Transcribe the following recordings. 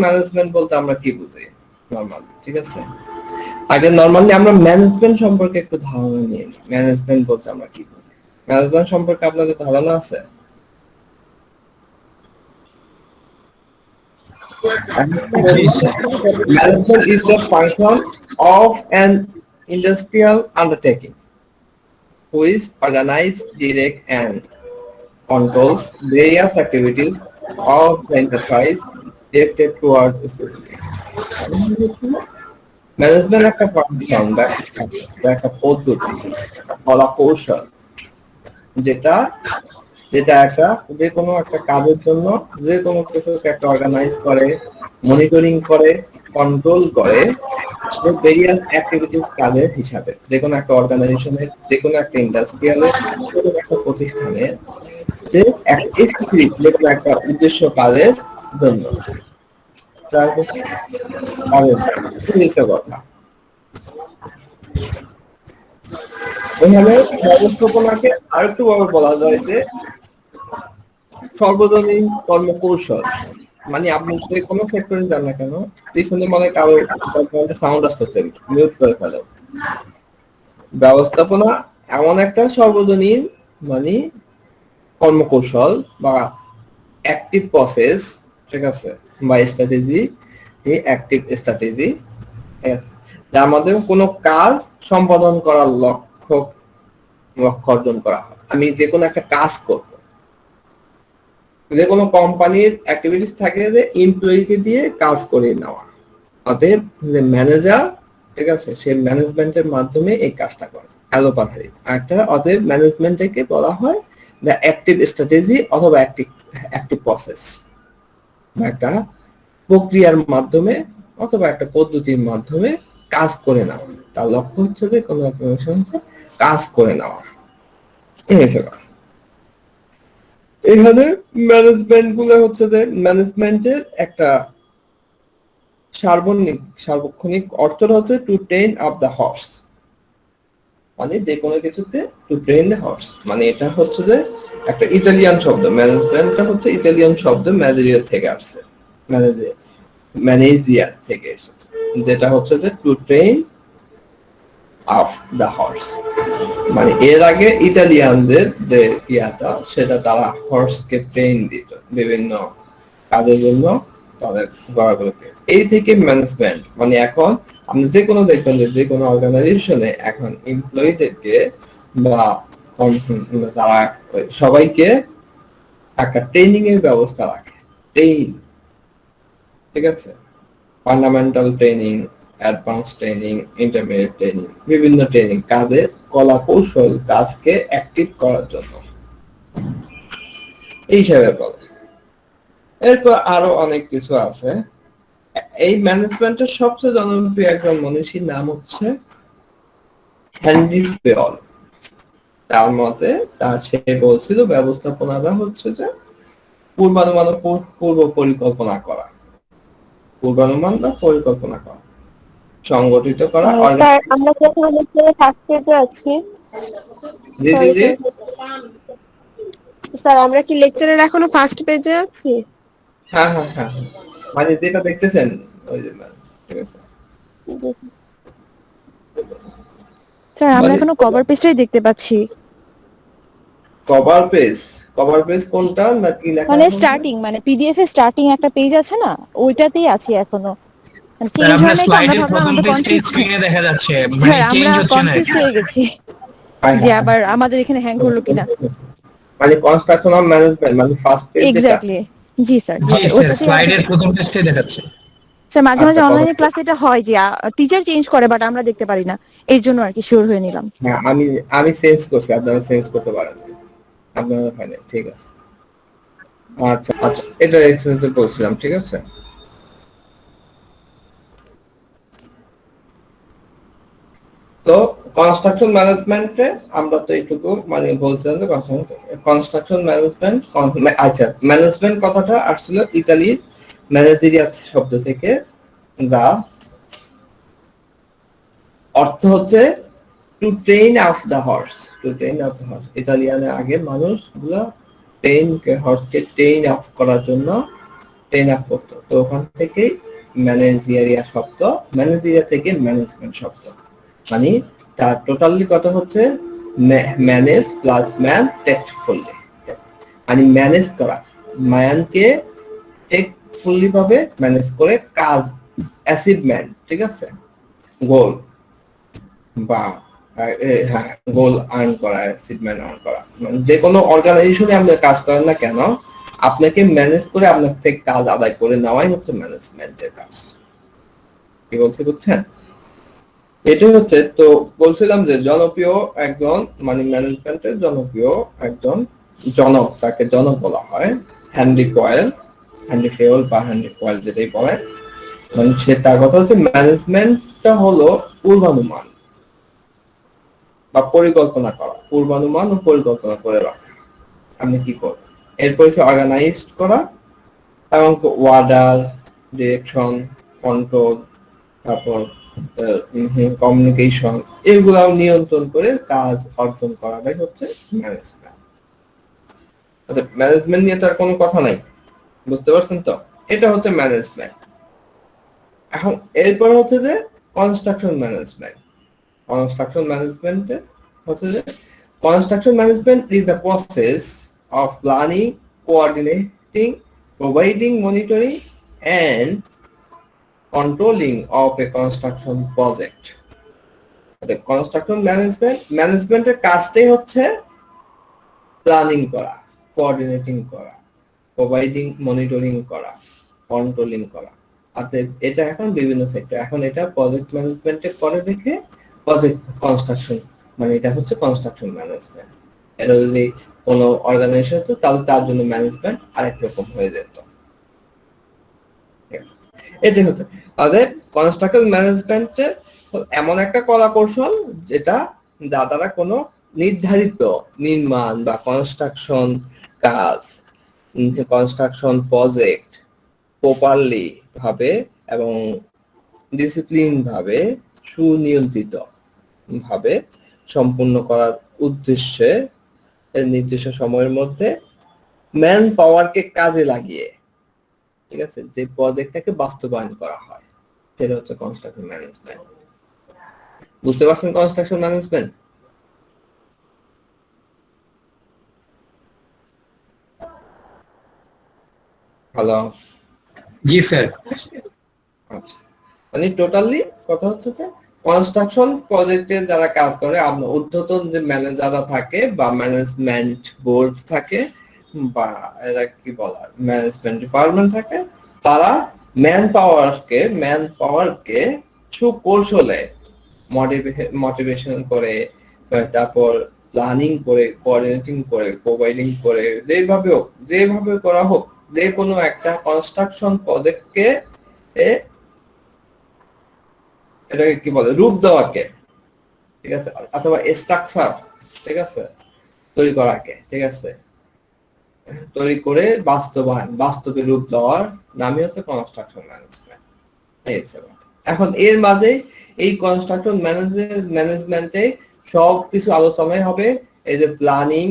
Management বলতে আমরা কি বুঝি নরমালি, ঠিক আছে? আগে নরমালি আমরা ম্যানেজমেন্ট সম্পর্কে একটু ধারণা নিয়ে নিই। ম্যানেজমেন্ট বলতে আমরা কি বুঝি? ম্যানেজমেন্ট সম্পর্কে আপনাদের ধারণা আছে? Management is the function of an industrial undertaking which organizes, directs, and controls various activities of the enterprise directed toward specific. Management একটা ফাংশন বা একটা পদ্ধতি, কলা কৌশল, যেটা যেটা একটা যে কোনো একটা কাজের জন্য যে কোনো কিছুকে একটা অর্গানাইজ করে, মনিটরিং করে, কন্ট্রোল করে ভেরিয়াস অ্যাক্টিভিটিস কাজের হিসাবে। যে কোনো একটা অর্গানাইজেশনের, যে কোনো একটা ইন্ডাস্ট্রিয়ালের, যে কোনো একটা প্রতিষ্ঠানের যে স্পেসিফিক যে কোনো একটা উদ্দেশ্য কাজের জন্য কথা। এখানে ব্যবস্থাপনাকে আরেকটু ভাবে বলা যায় যে সর্বজনীন কর্মকৌশল। মানে আপনি যে কোনো সেক্টরে যান না কেন, পিছনে মানে কারো সাউন্ড আসতেছে, মিউট করে ফেলো। ব্যবস্থাপনা এমন একটা সর্বজনীন মানে কর্মকৌশল বা অ্যাক্টিভ প্রসেস, ঠিক আছে, বা স্ট্র্যাটেজি, এই অ্যাক্টিভ স্ট্র্যাটেজি, যার মাধ্যমে কোনো কাজ সম্পাদন করার লক্ষ্য অর্জন করা হয়। আমি যে কোনো একটা কাজ করব, যে কোনো কোম্পানির অ্যাক্টিভিটিস থাকে যে এমপ্লয়িকে দিয়ে কাজ করে নেওয়া, অতএব যে ম্যানেজার, ঠিক আছে, সে ম্যানেজমেন্টের মাধ্যমে এই কাজটা করে অ্যালোপ্যাথি একটা। অতএব ম্যানেজমেন্টকে বলা হয় দ্য অ্যাক্টিভ স্ট্র্যাটেজি অথবা অ্যাক্টিভ প্রসেস, একটা প্রক্রিয়ার মাধ্যমে অথবা একটা পদ্ধতির মাধ্যমে কাজ করে নেওয়া। তার লক্ষ্য হচ্ছে যে কোনো একটা কাজ করে নেওয়া। এখানে ম্যানেজমেন্ট গুলো হচ্ছে যে ম্যানেজমেন্টের একটা সার্বক্ষণিক অর্থটা হচ্ছে to train up the horse, মানে যে কোনো কিছুতে টু ট্রেন দ্য হর্স, মানে এটা হচ্ছে যে একটা ইতালিয়ান শব্দ। ম্যানেজমেন্টটা হচ্ছে ইতালিয়ান শব্দ, ম্যানেজারিয়া থেকে আসছে, ম্যানেজিয়ার থেকে এসেছে, যেটা হচ্ছে যে to train up the horse. মানে এর আগে ইতালিয়ানদের যে ইয়াটা, সেটা তারা হর্সকে ট্রেন দিত বিভিন্ন কাজের জন্য তাদের ঘোড়াগুলোকে। এই থেকে ম্যানেজমেন্ট মানে এখন আপনি যে কোনো দেখবেন যে কোনো অর্গানাইজেশনে এখন এমপ্লয়িদেরকে বা তারা সবাইকে একটা ট্রেনিং এর ব্যবস্থা রাখে। ঠিক আছে, fundamental training, advance training, intermediate training, বিভিন্ন ট্রেনিং কাজের কলা কৌশল কাজকে অ্যাক্টিভ করার জন্য এই হিসাবে বলে। এরপর আরো অনেক কিছু আছে। এই ম্যানেজমেন্টের সবচেয়ে জনপ্রিয় একজন মনীষীর নাম হচ্ছে হেনরি ফেয়ল। তার মতে সে বলছিল ব্যবস্থাপনাটা হচ্ছে যে পূর্বানুমান, পূর্ব পরিকল্পনা করা, পূর্বানুমান বা পরিকল্পনা করা, সংগঠিত করা। স্যার আমরা কি এখন লেকচারে ফার্স্ট পেজে আছি? জি জি জি স্যার আমরা কি লেকচারের এখনো ফার্স্ট পেজে আছি? হ্যাঁ হ্যাঁ হ্যাঁ, মানে যেটা দেখতেছেন ওই যে, ঠিক আছে স্যার আমরা এখনো কভার পেজটাই দেখতে পাচ্ছি। কভার পেজ কোনটা নাকি লেখা মানে স্টার্টিং, মানে পিডিএফ এর স্টার্টিং একটা পেজ আছে না, ওইটাতেই আছি এখনো। চেঞ্জ হয় না, আমরা ভাবলাম আমরা কনফিউজ স্ক্রিনে দেখা যাচ্ছে, মানে চেঞ্জ হচ্ছে না, কনফিউজ হয়ে গেছি যে আবার আমাদের এখানে হ্যাং করলো কিনা। মানে কনস্ট্রাকশন অফ ম্যানেজমেন্ট মানে ফার্স্ট পেজ যেটা। এক্স্যাক্টলি, জি স্যার, জি স্যার, স্লাইডের প্রথম পেজটাই দেখাচ্ছে। স্যার মাঝে মাঝে অনলাইনে ক্লাস এটা হয় যে টিচার চেঞ্জ করে বাট আমরা দেখতে পারি না, এর জন্য আর কি শিওর হয়ে নিলাম। হ্যাঁ, আমি চেঞ্জ করছি, আপনারা চেঞ্জ করতে পারেন, আপনারা ফাইনে, ঠিক আছে। আচ্ছা আচ্ছা, এটা এক্সেসে বলছিলাম, ঠিক আছে। তো কনস্ট্রাকশন ম্যানেজমেন্টে আমরা তো এইটুকু মানে বলছিলাম যে কনস্ট্রাকশন ম্যানেজমেন্ট, আচ্ছা ম্যানেজমেন্ট কথাটা আসছিল ইতালির ম্যানেজেরিয়া শব্দ থেকে, যা অর্থ হচ্ছে to train of the horse, to train of the horse. ইতালিয়ানে আগে মানুষগুলো হর্সকে ট্রেন অফ করার জন্য 10 পড়তো, তো ওখান থেকেই ম্যানেজারিয়া শব্দ, ম্যানেজারিয়া থেকে ম্যানেজমেন্ট শব্দ, মানে তার টোটালি কত হচ্ছে ম্যানেজ প্লাস ম্যান টেকফুলি, মানে ম্যানেজ করা, ম্যানকে টেকফুলি ভাবে ম্যানেজ করে কাজ অ্যাচিভমেন্ট, ঠিক আছে, গোল বা হ্যাঁ গোল আর্ন করা, অ্যাচিভমেন্ট আর্ন করা, মানে যে কোনো অর্গানাইজেশনে আপনি কাজ করেন না কেন, আপনাকে ম্যানেজ করে আপনার থেকে কাজ আদায় করে নেওয়াই হচ্ছে ম্যানেজমেন্টের কাজ। কি বলছি বুঝছেন? এটা হচ্ছে, তো বলছিলাম যে জনপ্রিয় একজন, মানে ম্যানেজমেন্টের জনপ্রিয় একজন জনক, যাকে জনক বলা হয়, হেনরি কয়েল, হেনরি ফেওল বা হেনরি কয়েল যেটাই বলে, মানে সে তার কথা হচ্ছে ম্যানেজমেন্টটা হলো পূর্বানুমান বা পরিকল্পনা করা, পূর্বানুমান ও পরিকল্পনা করে রাখা আপনি কি করবেন, এরপর হচ্ছে অর্গানাইজড করা এবং ওয়ার্ডার, ডিরেকশন, কন্ট্রোল, তারপর কমিউনিকেশন, এগুলা নিয়ন্ত্রণ করে কাজ অর্জন করাটাই হচ্ছে ম্যানেজমেন্ট। অর্থাৎ ম্যানেজমেন্ট নিয়ে তার কোনো কথা নাই, বুঝতে পারছেন তো? এটা হচ্ছে ম্যানেজমেন্ট। এখন এরপর হচ্ছে যে কনস্ট্রাকশন ম্যানেজমেন্ট। কনস্ট্রাকশন ম্যানেজমেন্টে হচ্ছে যে construction management is the process of planning, coordinating, providing monitoring and controlling of a construction project. Construction ম্যানেজমেন্টের কাজটাই হচ্ছে প্ল্যানিং করা, কোঅর্ডিনেটিং করা, প্রোভাইডিং মনিটরিং করা, কন্ট্রোলিং করা। অর্থাৎ এটা এখন বিভিন্ন সেক্টর, এখন এটা প্রজেক্ট ম্যানেজমেন্টে করে দেখে প্রজেক্ট কনস্ট্রাকশন, মানে এটা হচ্ছে কনস্ট্রাকশন ম্যানেজমেন্ট। এটা যদি কোনো অর্গানাইজেশন হতো তাহলে তার জন্য ম্যানেজমেন্ট আরেক রকম হয়ে যেত। এটাই হচ্ছে তাদের কনস্ট্রাকশন ম্যানেজমেন্টে এমন একটা কলা কৌশল যেটা যা দ্বারা কোনো নির্ধারিত নির্মাণ বা কনস্ট্রাকশন কাজ, কনস্ট্রাকশন প্রজেক্ট প্রপারলি ভাবে এবং ডিসিপ্লিন ভাবে, সুনিয়ন্ত্রিত ভাবে সম্পূর্ণ করার উদ্দেশ্যে নির্দিষ্ট সময়ের মধ্যে ম্যান পাওয়ারকে কাজে লাগিয়ে, ঠিক আছে, যে প্রজেক্টটাকে বাস্তবায়ন করা হয়, সেটা হচ্ছে কনস্ট্রাকশন ম্যানেজমেন্ট। বুঝতে পারছেন কনস্ট্রাকশন ম্যানেজমেন্ট? হ্যালো? জি স্যার। আচ্ছা, মানে টোটালি কথা হচ্ছে যে কনস্ট্রাকশন প্রজেক্টে যারা কাজ করে, আপনার ঊর্ধ্বতন যে ম্যানেজাররা থাকে বা ম্যানেজমেন্ট বোর্ড থাকে বা এরা কি বলা ম্যানেজমেন্ট ডিপার্টমেন্ট থাকে, তারা ম্যান পাওয়ারকে সুকৌশলে মোটিভেশন করে, তারপর প্ল্যানিং করে, কোঅর্ডিনেটিং করে, প্রোভাইডিং করে, যেভাবে করা হোক, যে কোনো একটা কনস্ট্রাকশন প্রজেক্টকে এটাকে কি বলে, রূপ দেওয়াকে, ঠিক আছে, অথবা স্ট্রাকচার, ঠিক আছে, তৈরি করাকে, ঠিক আছে, তৈরি করে বাস্তবে রূপ দেওয়ার নামই হচ্ছে কনস্ট্রাকশন ম্যানেজমেন্ট। এখন এর মাঝে এই কনস্ট্রাকশন ম্যানেজমেন্টে সব কিছু আলোচনায় হবে, এই যে planning,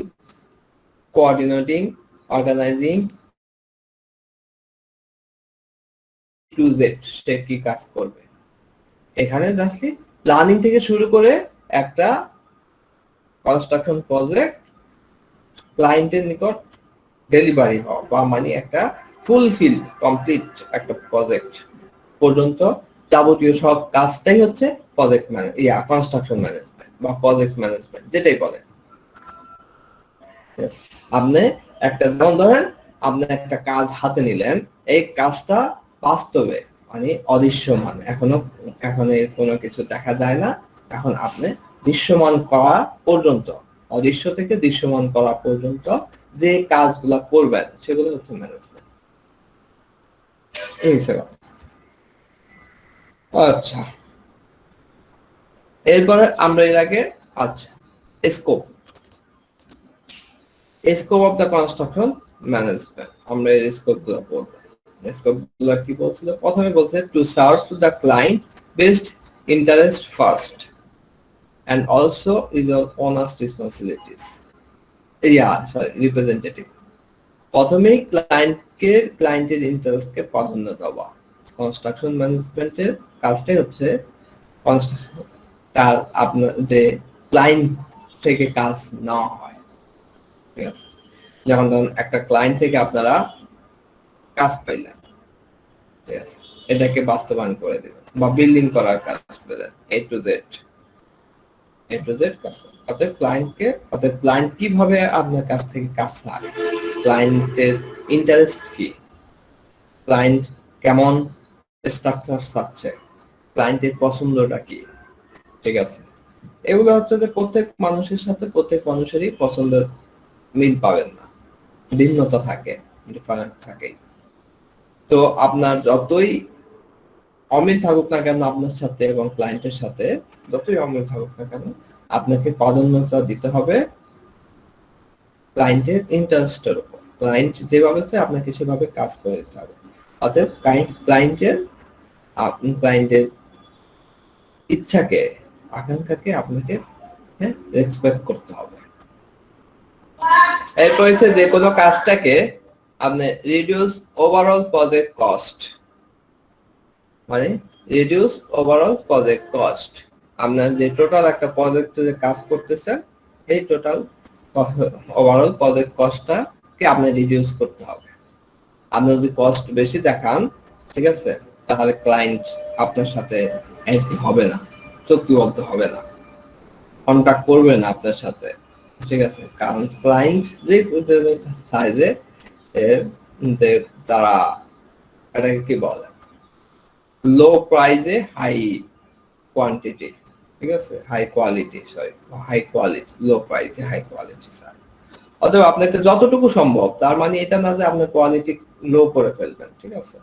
coordinating, organizing to Z, সে কি কাজ করবে। এখানে জাস্টলি প্ল্যানিং থেকে শুরু করে একটা কনস্ট্রাকশন প্রজেক্ট ক্লায়েন্টের নিকট ডেলিভারি হওয়া, বা মানে একটা ফুলফিল কমপ্লিট একটা প্রজেক্ট পর্যন্ত যাবতীয় সব কাজটাই হচ্ছে প্রজেক্ট কনস্ট্রাকশন ম্যানেজমেন্ট বা প্রজেক্ট ম্যানেজমেন্ট যেটাই বলেন। আপনি একটা, যেমন ধরেন আপনি একটা কাজ হাতে নিলেন, এই কাজটা বাস্তবে মানে অদৃশ্যমান, এখন কোনো কিছু দেখা যায় না, এখন আপনি দৃশ্যমান করা পর্যন্ত, অদৃশ্য থেকে দৃশ্যমান করা পর্যন্ত যে কাজগুলা করবেন সেগুলো হচ্ছে ম্যানেজমেন্ট। এই স্যার। আচ্ছা, এরপরে আমরা এর আগে, আচ্ছা, scope of the construction management, আমরা এর স্কোপ গুলো পড়বো। স্কোপ গুলো কি বলছিল? প্রথমে বলছে to serve the client best interest first and also is our honest responsibilities. Sorry, representative. প্রথমেই ক্লায়েন্ট ক্লায়েন্টকে ক্লায়েন্টের ইন্টারেস্টকে প্রাধান্য দেওয়া। কনস্ট্রাকশন ম্যানেজমেন্টের কাজটাই হচ্ছে তার আপনার যে ক্লায়েন্ট থেকে কাজ নেওয়া হয়, ঠিক আছে? যেমন ধরুন একটা ক্লায়েন্ট থেকে আপনারা কাজ পাইলেন, ঠিক আছে, এটাকে বাস্তবায়ন করে দিবেন বা বিল্ডিং করার কাজ পেলেন, A to Z কাজ। অতএব ক্লায়েন্ট কিভাবে আপনার কাছ থেকে কাজ চায়, ক্লায়েন্টের ইন্টারেস্ট কি, ক্লায়েন্ট কেমন স্ট্রাকচার চাচ্ছে, ক্লায়েন্টের পছন্দটা কি, ঠিক আছে? এগুলো হচ্ছে যে প্রত্যেক মানুষেরই পছন্দের মিল পাবেন না, ভিন্নতা থাকে, ডিফারেন্ট থাকে। তো আপনার যতই অমিল থাকুক না কেন আপনার সাথে এবং ক্লায়েন্টের সাথে, যতই অমিল থাকুক না কেন, আপনাকে প্রাধান্যতা দিতে হবে ক্লায়েন্টের ইন্টারেস্টের উপর। ক্লায়েন্ট যেভাবে চায় আপনাকে সেভাবে কাজ করে দিতে হবে। অতএব ক্লায়েন্টের ইচ্ছাকে, আকাঙ্ক্ষাকে আপনাকে রেসপেক্ট করতে হবে। এরপর হচ্ছে যে কোনো কাজটাকে আপনি রিডিউস ওভারঅল প্রজেক্ট কস্ট, মানে রিডিউস ওভারঅল প্রজেক্ট কস্ট। আপনার যে টোটাল একটা প্রজেক্টে যে কাজ করতেছেন, এই টোটাল ওভারঅল প্রজেক্ট কস্টটাকে আপনি রিডিউস করতে হবে। আপনি যদি কস্ট বেশি দেখান, ঠিক আছে, তাহলে ক্লায়েন্ট আপনার সাথে হবে না, চুক্তিবদ্ধ হবে না, কন্ট্যাক্ট করবে না আপনার সাথে, ঠিক আছে? কারণ ক্লায়েন্ট যে চায় যে তারা এটাকে কি বলে, লো প্রাইসে হাই কোয়ান্টিটি, ঠিক আছে, হাই কোয়ালিটি, লো প্রাইসে হাই কোয়ালিটি স্যার। অতএব আপনাকে যতটুকু সম্ভব, তার মানে এটা না যে আপনি কোয়ালিটি লো করে ফেলবেন, ঠিক আছে,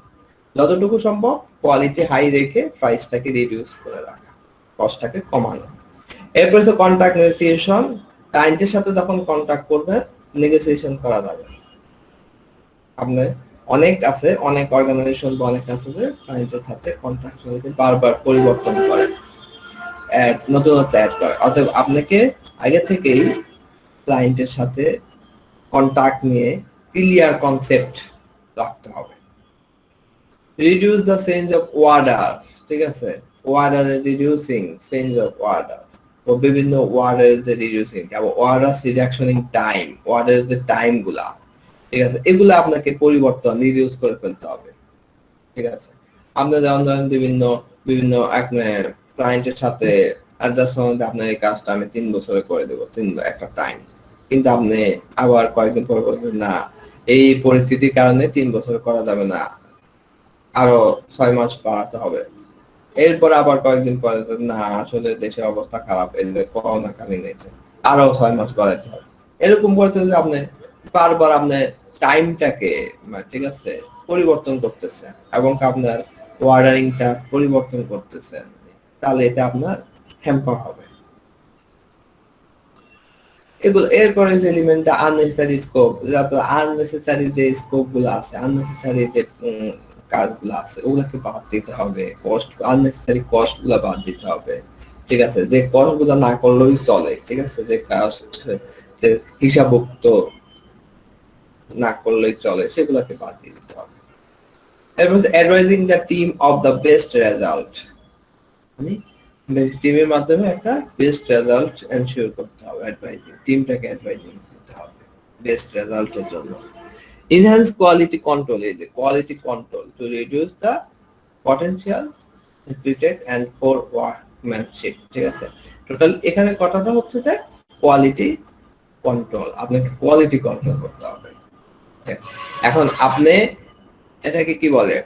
যতটুকু সম্ভব কোয়ালিটি হাই রেখে প্রাইসটাকে রিডিউস করে রাখা, কস্টটাকে কমানো। এরপর হচ্ছে কন্ট্রাক্ট নেগোসিয়েশন। ক্লায়েন্টের সাথে যখন কন্ট্রাক্ট করবেন, নেগোসিয়েশন করা যাবে। আপনার অনেক অর্গানাইজেশন বা অনেক আছে যে ক্লায়েন্টের সাথে কন্ট্রাক্টকে বারবার পরিবর্তন করে, নতুনত্ব অ্যাড করে। অতএব আপনাকে আগে থেকেই ক্লায়েন্টের সাথে কন্ট্রাক্ট নিয়ে ক্লিয়ার কনসেপ্ট রাখতে হবে। Reduce the change of order, ঠিক আছে, অর্ডারের রিডিউসিং, চেঞ্জ অফ অর্ডার ও বিভিন্ন ওয়ার্ডের যে রিডিউসিং এবং অর্ডার রিডাকশনিং টাইম, ওয়ার্ডের যে টাইম গুলা, ঠিক আছে, এগুলো আপনাকে পরিবর্তন রিডিউস করে ফেলতে হবে, ঠিক আছে? আপনি যেমন ধরেন বিভিন্ন ক্লায়েন্টের সাথে অ্যাডজাস্টমেন্ট, আপনার এই কাজটা আমি 3 বছরে করে দেবো, একটা টাইম, কিন্তু আপনি আবার কয়েকদিন পর বলছেন না, এই পরিস্থিতির কারণে 3 বছর করা যাবে না, আরো 6 মাস বাড়াতে হবে। এরপর আবার কয়েকদিন পরে না, আসলে দেশের অবস্থা খারাপ, এই যে করোনা কালীন হয়েছে, আরো 6 মাস বাড়াতে হবে। এরকম করতে যদি আপনি বারবার আপনি টাইমটাকে, ঠিক আছে, পরিবর্তন করতেছেন এবং আপনার অর্ডারিংটা পরিবর্তন করতেছেন, তাহলে এটা আপনার হ্যাম্পার হবে। এগুলো এরপরে যে এলিমেন্টটা আননেসেসারি স্কোপ, আননেসেসারি যে স্কোপ গুলো আছে, আননেসেসারি যে কাজগুলো আছে, ওগুলোকে বাদ দিতে হবে। আননেসেসারি কস্ট গুলো বাদ দিতে হবে, ঠিক আছে, যে কস্ট গুলো না করলেই চলে, ঠিক আছে, যে কাজ হিসাবভুক্ত না করলেই চলে, সেগুলোকে বাদ দিয়ে দিতে হবে। এরপর advising the team of the best result, মানে টিমের মাধ্যমে একটা বেস্ট রেজাল্ট এনশিওর করতে হবে। টিমটাকে অ্যাডভাইজিং করতে হবে বেস্ট রেজাল্টের জন্য। ইনহ্যান্স কোয়ালিটি কন্ট্রোল, এই যে quality control to reduce the potential repeated and for workmanship, ঠিক আছে। টোটাল এখানে কথাটা হচ্ছে যে কোয়ালিটি কন্ট্রোল, আপনাকে কোয়ালিটি কন্ট্রোল করতে হবে। এখন আপনি এটাকে কি বলে,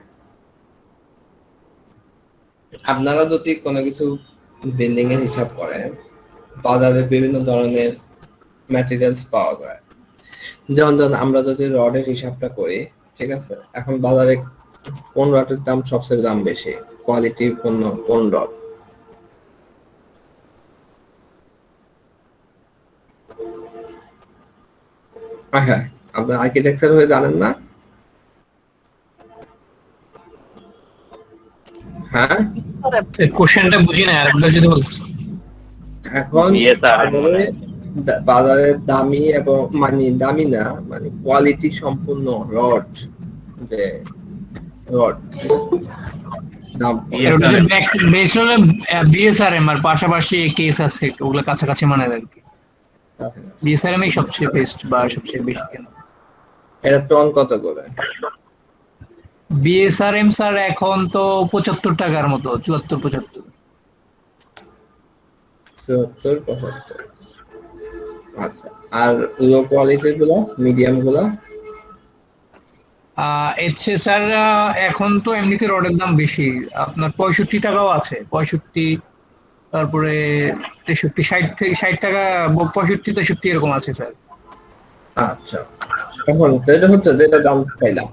আপনারা যদি কোনো কিছু বিল্ডিং এর হিসাব করেন, বাজারে বিভিন্ন ধরনের ম্যাটেরিয়ালস পাওয়া যায়। যেমন ধরুন আমরা যদি রডের হিসাবটা করি, ঠিক আছে, এখন বাজারে কোন রডের দাম সবচেয়ে দাম বেশি, কোয়ালিটি কোন রড? হ্যাঁ, আপনি আর্কিটেকচার হয়ে জানেন না? হ্যাঁ, কোশ্চেনটা বুঝি না, আরেকবার যদি বলতে। এখন বাজারের দামি এবং দামি না, মানে কোয়ালিটি সম্পূর্ণ রড যে রড দাম আর ওটা যে বেস হলে বিএসআরএম আর পাশাপাশি কেস আছে ওগুলো কাছাকাছি মানে আর কি বিএসআরএম এই সবচেয়ে বেস্ট বা সবচেয়ে বেশি কেন এটা টন কত করে? বিএসআরএম স্যার এখন তো 75 টাকার মতো 74-75 74-75। আচ্ছা, আর লো কোয়ালিটির গুলো, মিডিয়াম গুলো? এসছে স্যার এখন তো এমনিতে রডের দাম বেশি আপনার 65 টাকাও আছে 65 তারপরে 63 60 থেকে 60 টাকা 65 63 এরকম আছে স্যার আচ্ছা, এখন এটা হচ্ছে যেটা দাম চাইলাম।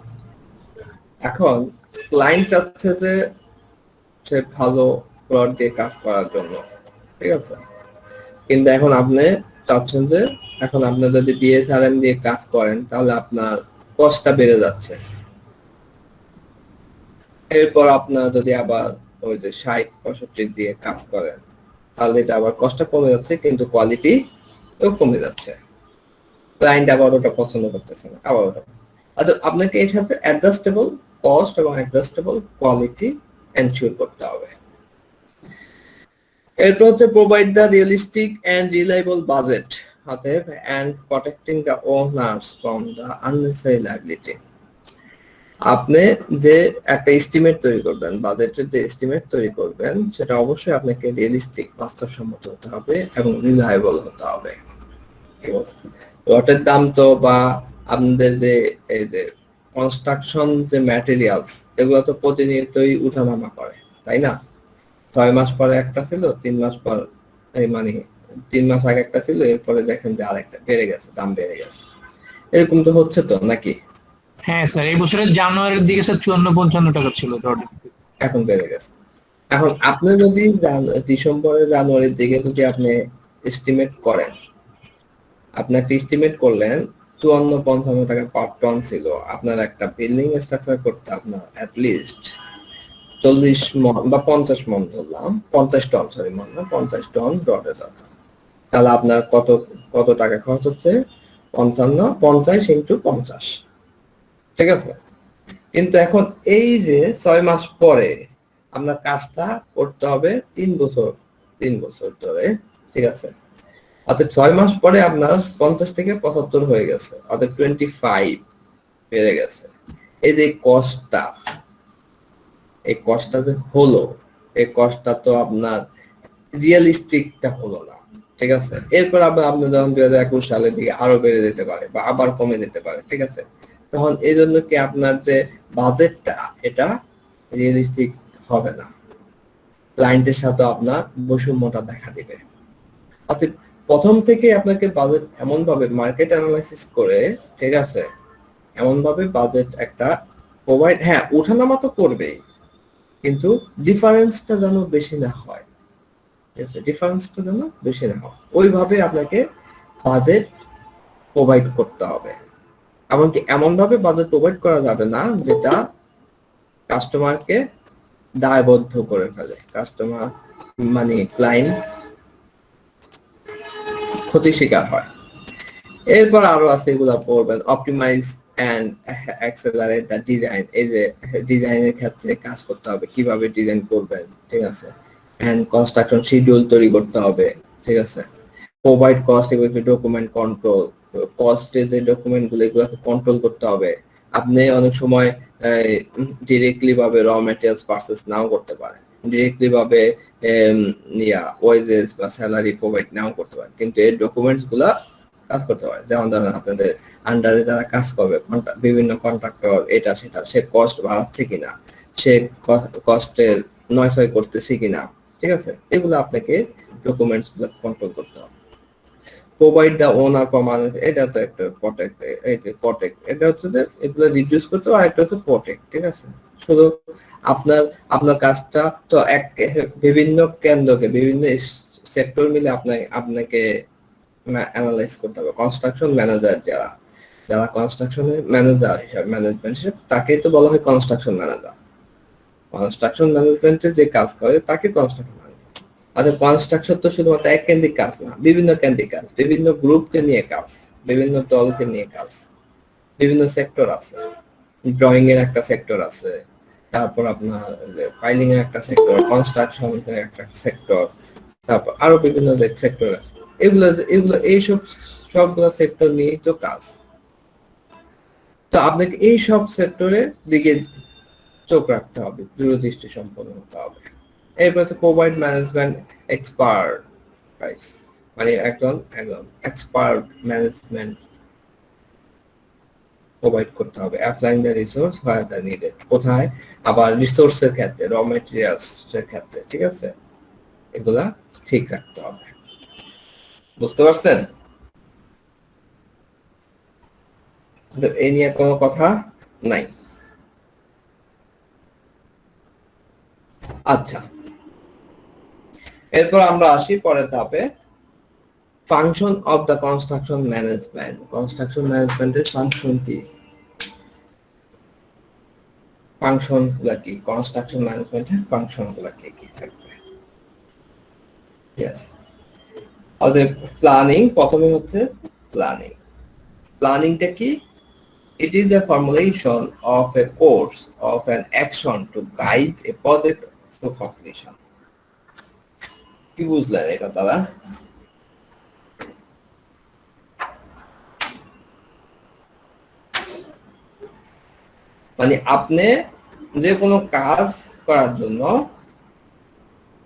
এখন ক্লায়েন্ট চাচ্ছে যে সে ভালো রড দিয়ে কাজ করার জন্য, ঠিক আছে, কিন্তু এখন আপনি চাচ্ছেন যে এখন আপনি যদি বিএসআরএম দিয়ে কাজ করেন তাহলে আপনার কস্টটা বেড়ে যাচ্ছে। এরপর আপনার যদি আবার ওই যে 60-65 দিয়ে কাজ করেন তাহলে এটা আবার কস্টটা কমে যাচ্ছে কিন্তু কোয়ালিটি কমে যাচ্ছে। ক্লায়েন্ট আবার ওটা পছন্দ করতেছে না, আবার ওটা। আচ্ছা, আপনাকে এর সাথে অ্যাডজাস্টেবল কস্ট এবং অ্যাডজাস্টেবল কোয়ালিটি এনশিওর করতে হবে। এরপর হচ্ছে provide the realistic and reliable budget অতএব and protecting the owners from the unnecessary liability. আপনি যে একটা এস্টিমেট তৈরি করবেন, বাজেটের যে এস্টিমেট তৈরি করবেন সেটা অবশ্যই আপনাকে রিয়েলিস্টিক, বাস্তবসম্মত হতে হবে এবং রিলায়েবল হতে হবে। রটের দাম তো বা আপনাদের যে এই যে কনস্ট্রাকশন যে ম্যাটেরিয়ালস এগুলো তো প্রতিনিয়তই উঠানামা করে, তাই না? 6 মাস পরে একটা ছিল, 3 মাস পর মানে 3 মাস আগে একটা ছিল, এরপরে দেখেন যে আরেকটা বেড়ে গেছে, দাম বেড়ে গেছে। এরকম তো হচ্ছে তো নাকি? হ্যাঁ স্যার এই বছরের জানুয়ারির দিকে স্যার 54-55 টাকা ছিল রড এখন বেড়ে গেছে। এখন আপনি যদি ডিসেম্বরে জানুয়ারির দিকে যদি আপনি এস্টিমেট করেন, আপনি একটা এস্টিমেট করলেন 54-55 টাকা পার টন ছিল, আপনার একটা বিল্ডিং স্ট্রাকচার করতে আপনার অ্যাট লিস্ট 40 মণ বা 50 মণ ধরলাম, 50 টন, সরি মণ না, 50 টন রডের দরকার। তাহলে আপনার কত কত টাকা খরচ হচ্ছে? 50 ইন্টু 50, ঠিক আছে? কিন্তু এখন এই যে 6 মাস পরে আপনার কাজটা করতে হবে 3 বছর ধরে, ঠিক আছে? অর্থাৎ 6 মাস পরে আপনার 50 থেকে 75 হয়ে গেছে, অর্থাৎ 25 বেড়ে গেছে। এই যে কস্টটা, এই কস্টটা যে হলো, এই কস্টটা তো আপনার রিয়েলিস্টিকটা হলো না, ঠিক আছে? এরপর আবার আপনি যখন 2021 সালের দিকে আরো বেড়ে যেতে পারে বা আবার কমে যেতে পারে, ঠিক আছে? তখন এই জন্য কি আপনার যে বাজেটটা এটা রিয়েলিস্টিক হবে না, ক্লায়েন্টের সাথে আপনার বৈষম্যটা দেখা দিবে। অর্থাৎ প্রথম থেকে আপনাকে বাজেট এমন ভাবে মার্কেট অ্যানালাইসিস করে, ঠিক আছে, এমন ভাবে বাজেট একটা প্রোভাইড, হ্যাঁ ওঠানামা তো করবেই কিন্তু ডিফারেন্সটা যেন বেশি না হয়, ঠিক আছে? ডিফারেন্সটা যেন বেশি না হয় ওইভাবে আপনাকে বাজেট প্রোভাইড করতে হবে। এমনকি এমন ভাবে বাজেট প্রোভাইড করা যাবে না যেটা কাস্টমারকে দায়বদ্ধ করে ফেলে, কাস্টমার মানে ক্লায়েন্ট ক্ষতি শিকার হয়। এরপর আরো আছে, এগুলা পড়বেন। Optimize and accelerate the design, এই যে ডিজাইনের ক্ষেত্রে কাজ করতে হবে, কিভাবে ডিজাইন করবেন, ঠিক আছে? এন্ড কনস্ট্রাকশন শিডিউল তৈরি করতে হবে, ঠিক আছে? প্রোভাইড কস্ট এবং ডকুমেন্ট কন্ট্রোল, কস্টের যে ডকুমেন্ট গুলো এগুলোকে কন্ট্রোল করতে হবে। আপনি অনেক সময় ডিরেক্টলি ভাবে র ম্যাটেরিয়ালস পারচেজ নাও করতে পারেন, ডিরেক্টলি ভাবে ওয়েজেস বা স্যালারি প্রোভাইড নাও করতে পারেন, কিন্তু এই ডকুমেন্টস গুলা কাজ করতে পারে। যেমন ধরেন আপনাদের আন্ডারে যারা কাজ করবে, বিভিন্ন কন্ট্রাক্টর, এটা সেটা, সে কস্ট বাড়াচ্ছে কিনা, সে কস্টের নয়ছয় করতেছে কিনা, ঠিক আছে? এগুলো আপনাকে ডকুমেন্টস গুলো কন্ট্রোল করতে হবে। প্রোভাইড দ্য ওনার পারমানেন্স, এটা তো একটা প্রটেক্ট, এই যে প্রটেক্ট, এটা হচ্ছে যে এগুলো রিডিউস করতে হবে, আর একটা হচ্ছে প্রটেক্ট, ঠিক আছে? শুধু আপনার আপনার কাজটা তো এক বিভিন্ন কেন্দ্রকে, বিভিন্ন সেক্টর মিলে আপনাকে অ্যানালাইজ করতে হবে। কনস্ট্রাকশন ম্যানেজার যারা যারা কনস্ট্রাকশনের ম্যানেজার হিসাবে, ম্যানেজমেন্ট হিসেবে, তাকেই তো বলা হয় কনস্ট্রাকশন ম্যানেজার। কনস্ট্রাকশন ম্যানেজমেন্টে যে কাজ করে তাকে কনস্ট্রাকশন ম্যানেজার। আচ্ছা, কনস্ট্রাকশন তো শুধুমাত্র এক কেন্দ্রিক কাজ না, বিভিন্ন কেন্দ্রিক কাজ, বিভিন্ন গ্রুপকে নিয়ে কাজ, বিভিন্ন দলকে নিয়ে কাজ, বিভিন্ন সেক্টর আছে, ড্রয়িং এর একটা সেক্টর আছে, তারপর আপনার ফাইলিং এর একটা সেক্টর, কনস্ট্রাকশন এর একটা সেক্টর, তারপর আরো বিভিন্ন সেক্টর আছে। এগুলো এইসব সবগুলো সেক্টর নিয়েই তো কাজ। তো আপনাকে এই সব সেক্টরের দিকে চোখ রাখতে হবে, দূরদৃষ্টি সম্পন্ন হতে হবে। এরপর হচ্ছে প্রোভাইড ম্যানেজমেন্ট এক্সপার্ট, মানে একজন এক্সপার্ট ম্যানেজমেন্ট প্রোভাইড করতে হবে। Applying the resource where the needed, কোথায়, আবার রিসোর্সের ক্ষেত্রে, র মেটেরিয়ালস এর ক্ষেত্রে, ঠিক আছে, এগুলা ঠিক রাখতে হবে। বুঝতে পারছেন? এই নিয়ে কোনো কথা নাই। আচ্ছা, এরপর আমরা আসি পরের ধাপে, function of the construction management. Construction ম্যানেজমেন্টের ফাংশন কি, ফাংশন গুলা কি, কনস্ট্রাকশন ম্যানেজমেন্টের ফাংশন গুলা কি কি থাকবে? ইয়েস, আমাদের প্ল্যানিং, প্রথমে হচ্ছে প্ল্যানিং। প্ল্যানিংটা কি? It is a formulation of a course of an action to guide a project to completion. কি বুঝলেন এটা দ্বারা? মানে আপনি যে কোনো কাজ করার জন্য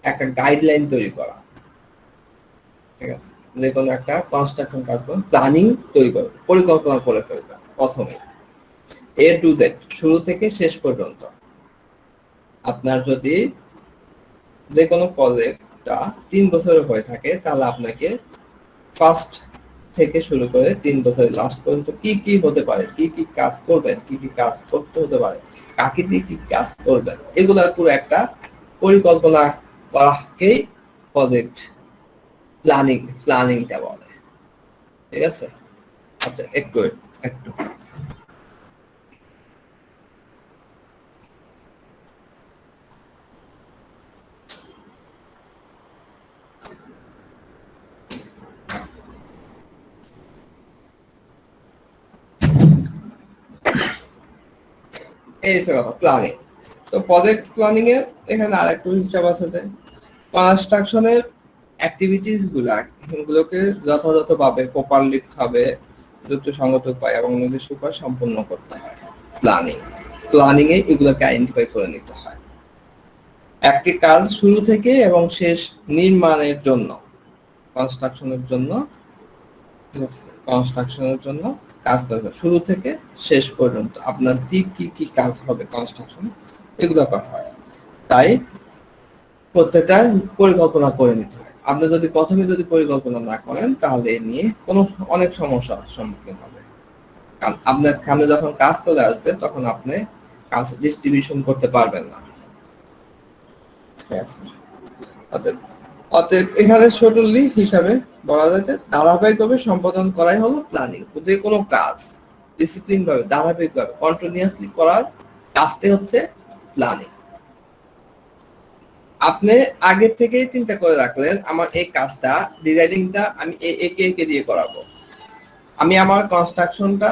একটা গাইডলাইন তৈরি করা, ঠিক আছে, যে কোনো একটা কনস্ট্রাকশন কাজ করুন, প্ল্যানিং তৈরি করুন, পরিকল্পনা করে ফেলবেন প্রথমে এ টু জেড, শুরু থেকে শেষ পর্যন্ত। আপনার যদি যে কোনো প্রজেক্টটা 3 বছরের হয়ে থাকে, তাহলে আপনাকে ফার্স্ট থেকে শুরু করে 3 বছরের লাস্ট পর্যন্ত কি কি হতে পারে, কি কি কাজ করবেন, কি কি কাজ করতে হতে পারে, কাকে দিয়ে কি কাজ করবেন, এগুলার পুরো একটা পরিকল্পনা করাকেই প্রজেক্ট প্ল্যানিংটা বলে, ঠিক আছে? আচ্ছা, একটু এই কথা প্ল্যানিং। তো প্রজেক্ট প্ল্যানিং এর এখানে আরেকটু হিসাব আছে যে কনস্ট্রাকশনের অ্যাক্টিভিটিস গুলোকে যথাযথভাবে, প্রপারলি ভাবে, যুক্তিসঙ্গত উপায় এবং নিজস্ব উপায় সম্পূর্ণ করতে হয়। প্ল্যানিং এ এগুলোকে আইডেন্টিফাই করে নিতে হয়। একটি কাজ শুরু থেকে এবং শেষ নির্মাণের জন্য, কনস্ট্রাকশনের জন্য কাজ করবে, শুরু থেকে শেষ পর্যন্ত আপনার কি কি কাজ হবে কনস্ট্রাকশন, এগুলো করা হয়। তাই প্রত্যেকটা পরিকল্পনা করে নিতে হয়। আপনি যদি প্রথমে পরিকল্পনা না করেন, তাহলে এ নিয়ে অনেক সমস্যার সম্মুখীন হবে। কারণ আপনার সামনে যখন কাজ চলে আসবে, তখন আপনি কাজ ডিস্ট্রিবিউশন করতে পারবেন না। অতএব এখানে শর্টলি হিসাবে বলা যায় যে ধারাবাহিকভাবে সম্পাদন করাই হলো প্ল্যানিং। যে কোনো কাজ ডিসিপ্লিন ভাবে, ধারাবাহিকভাবে, কন্টিনিউয়াসলি করার কাজটাই হচ্ছে প্ল্যানিং। আপনি আগে থেকেই চিন্তা করে রাখলেন, আমার এই কাজটা, ডিজাইনিংটা আমি একে দিয়ে করাবো, আমি আমার কনস্ট্রাকশনটা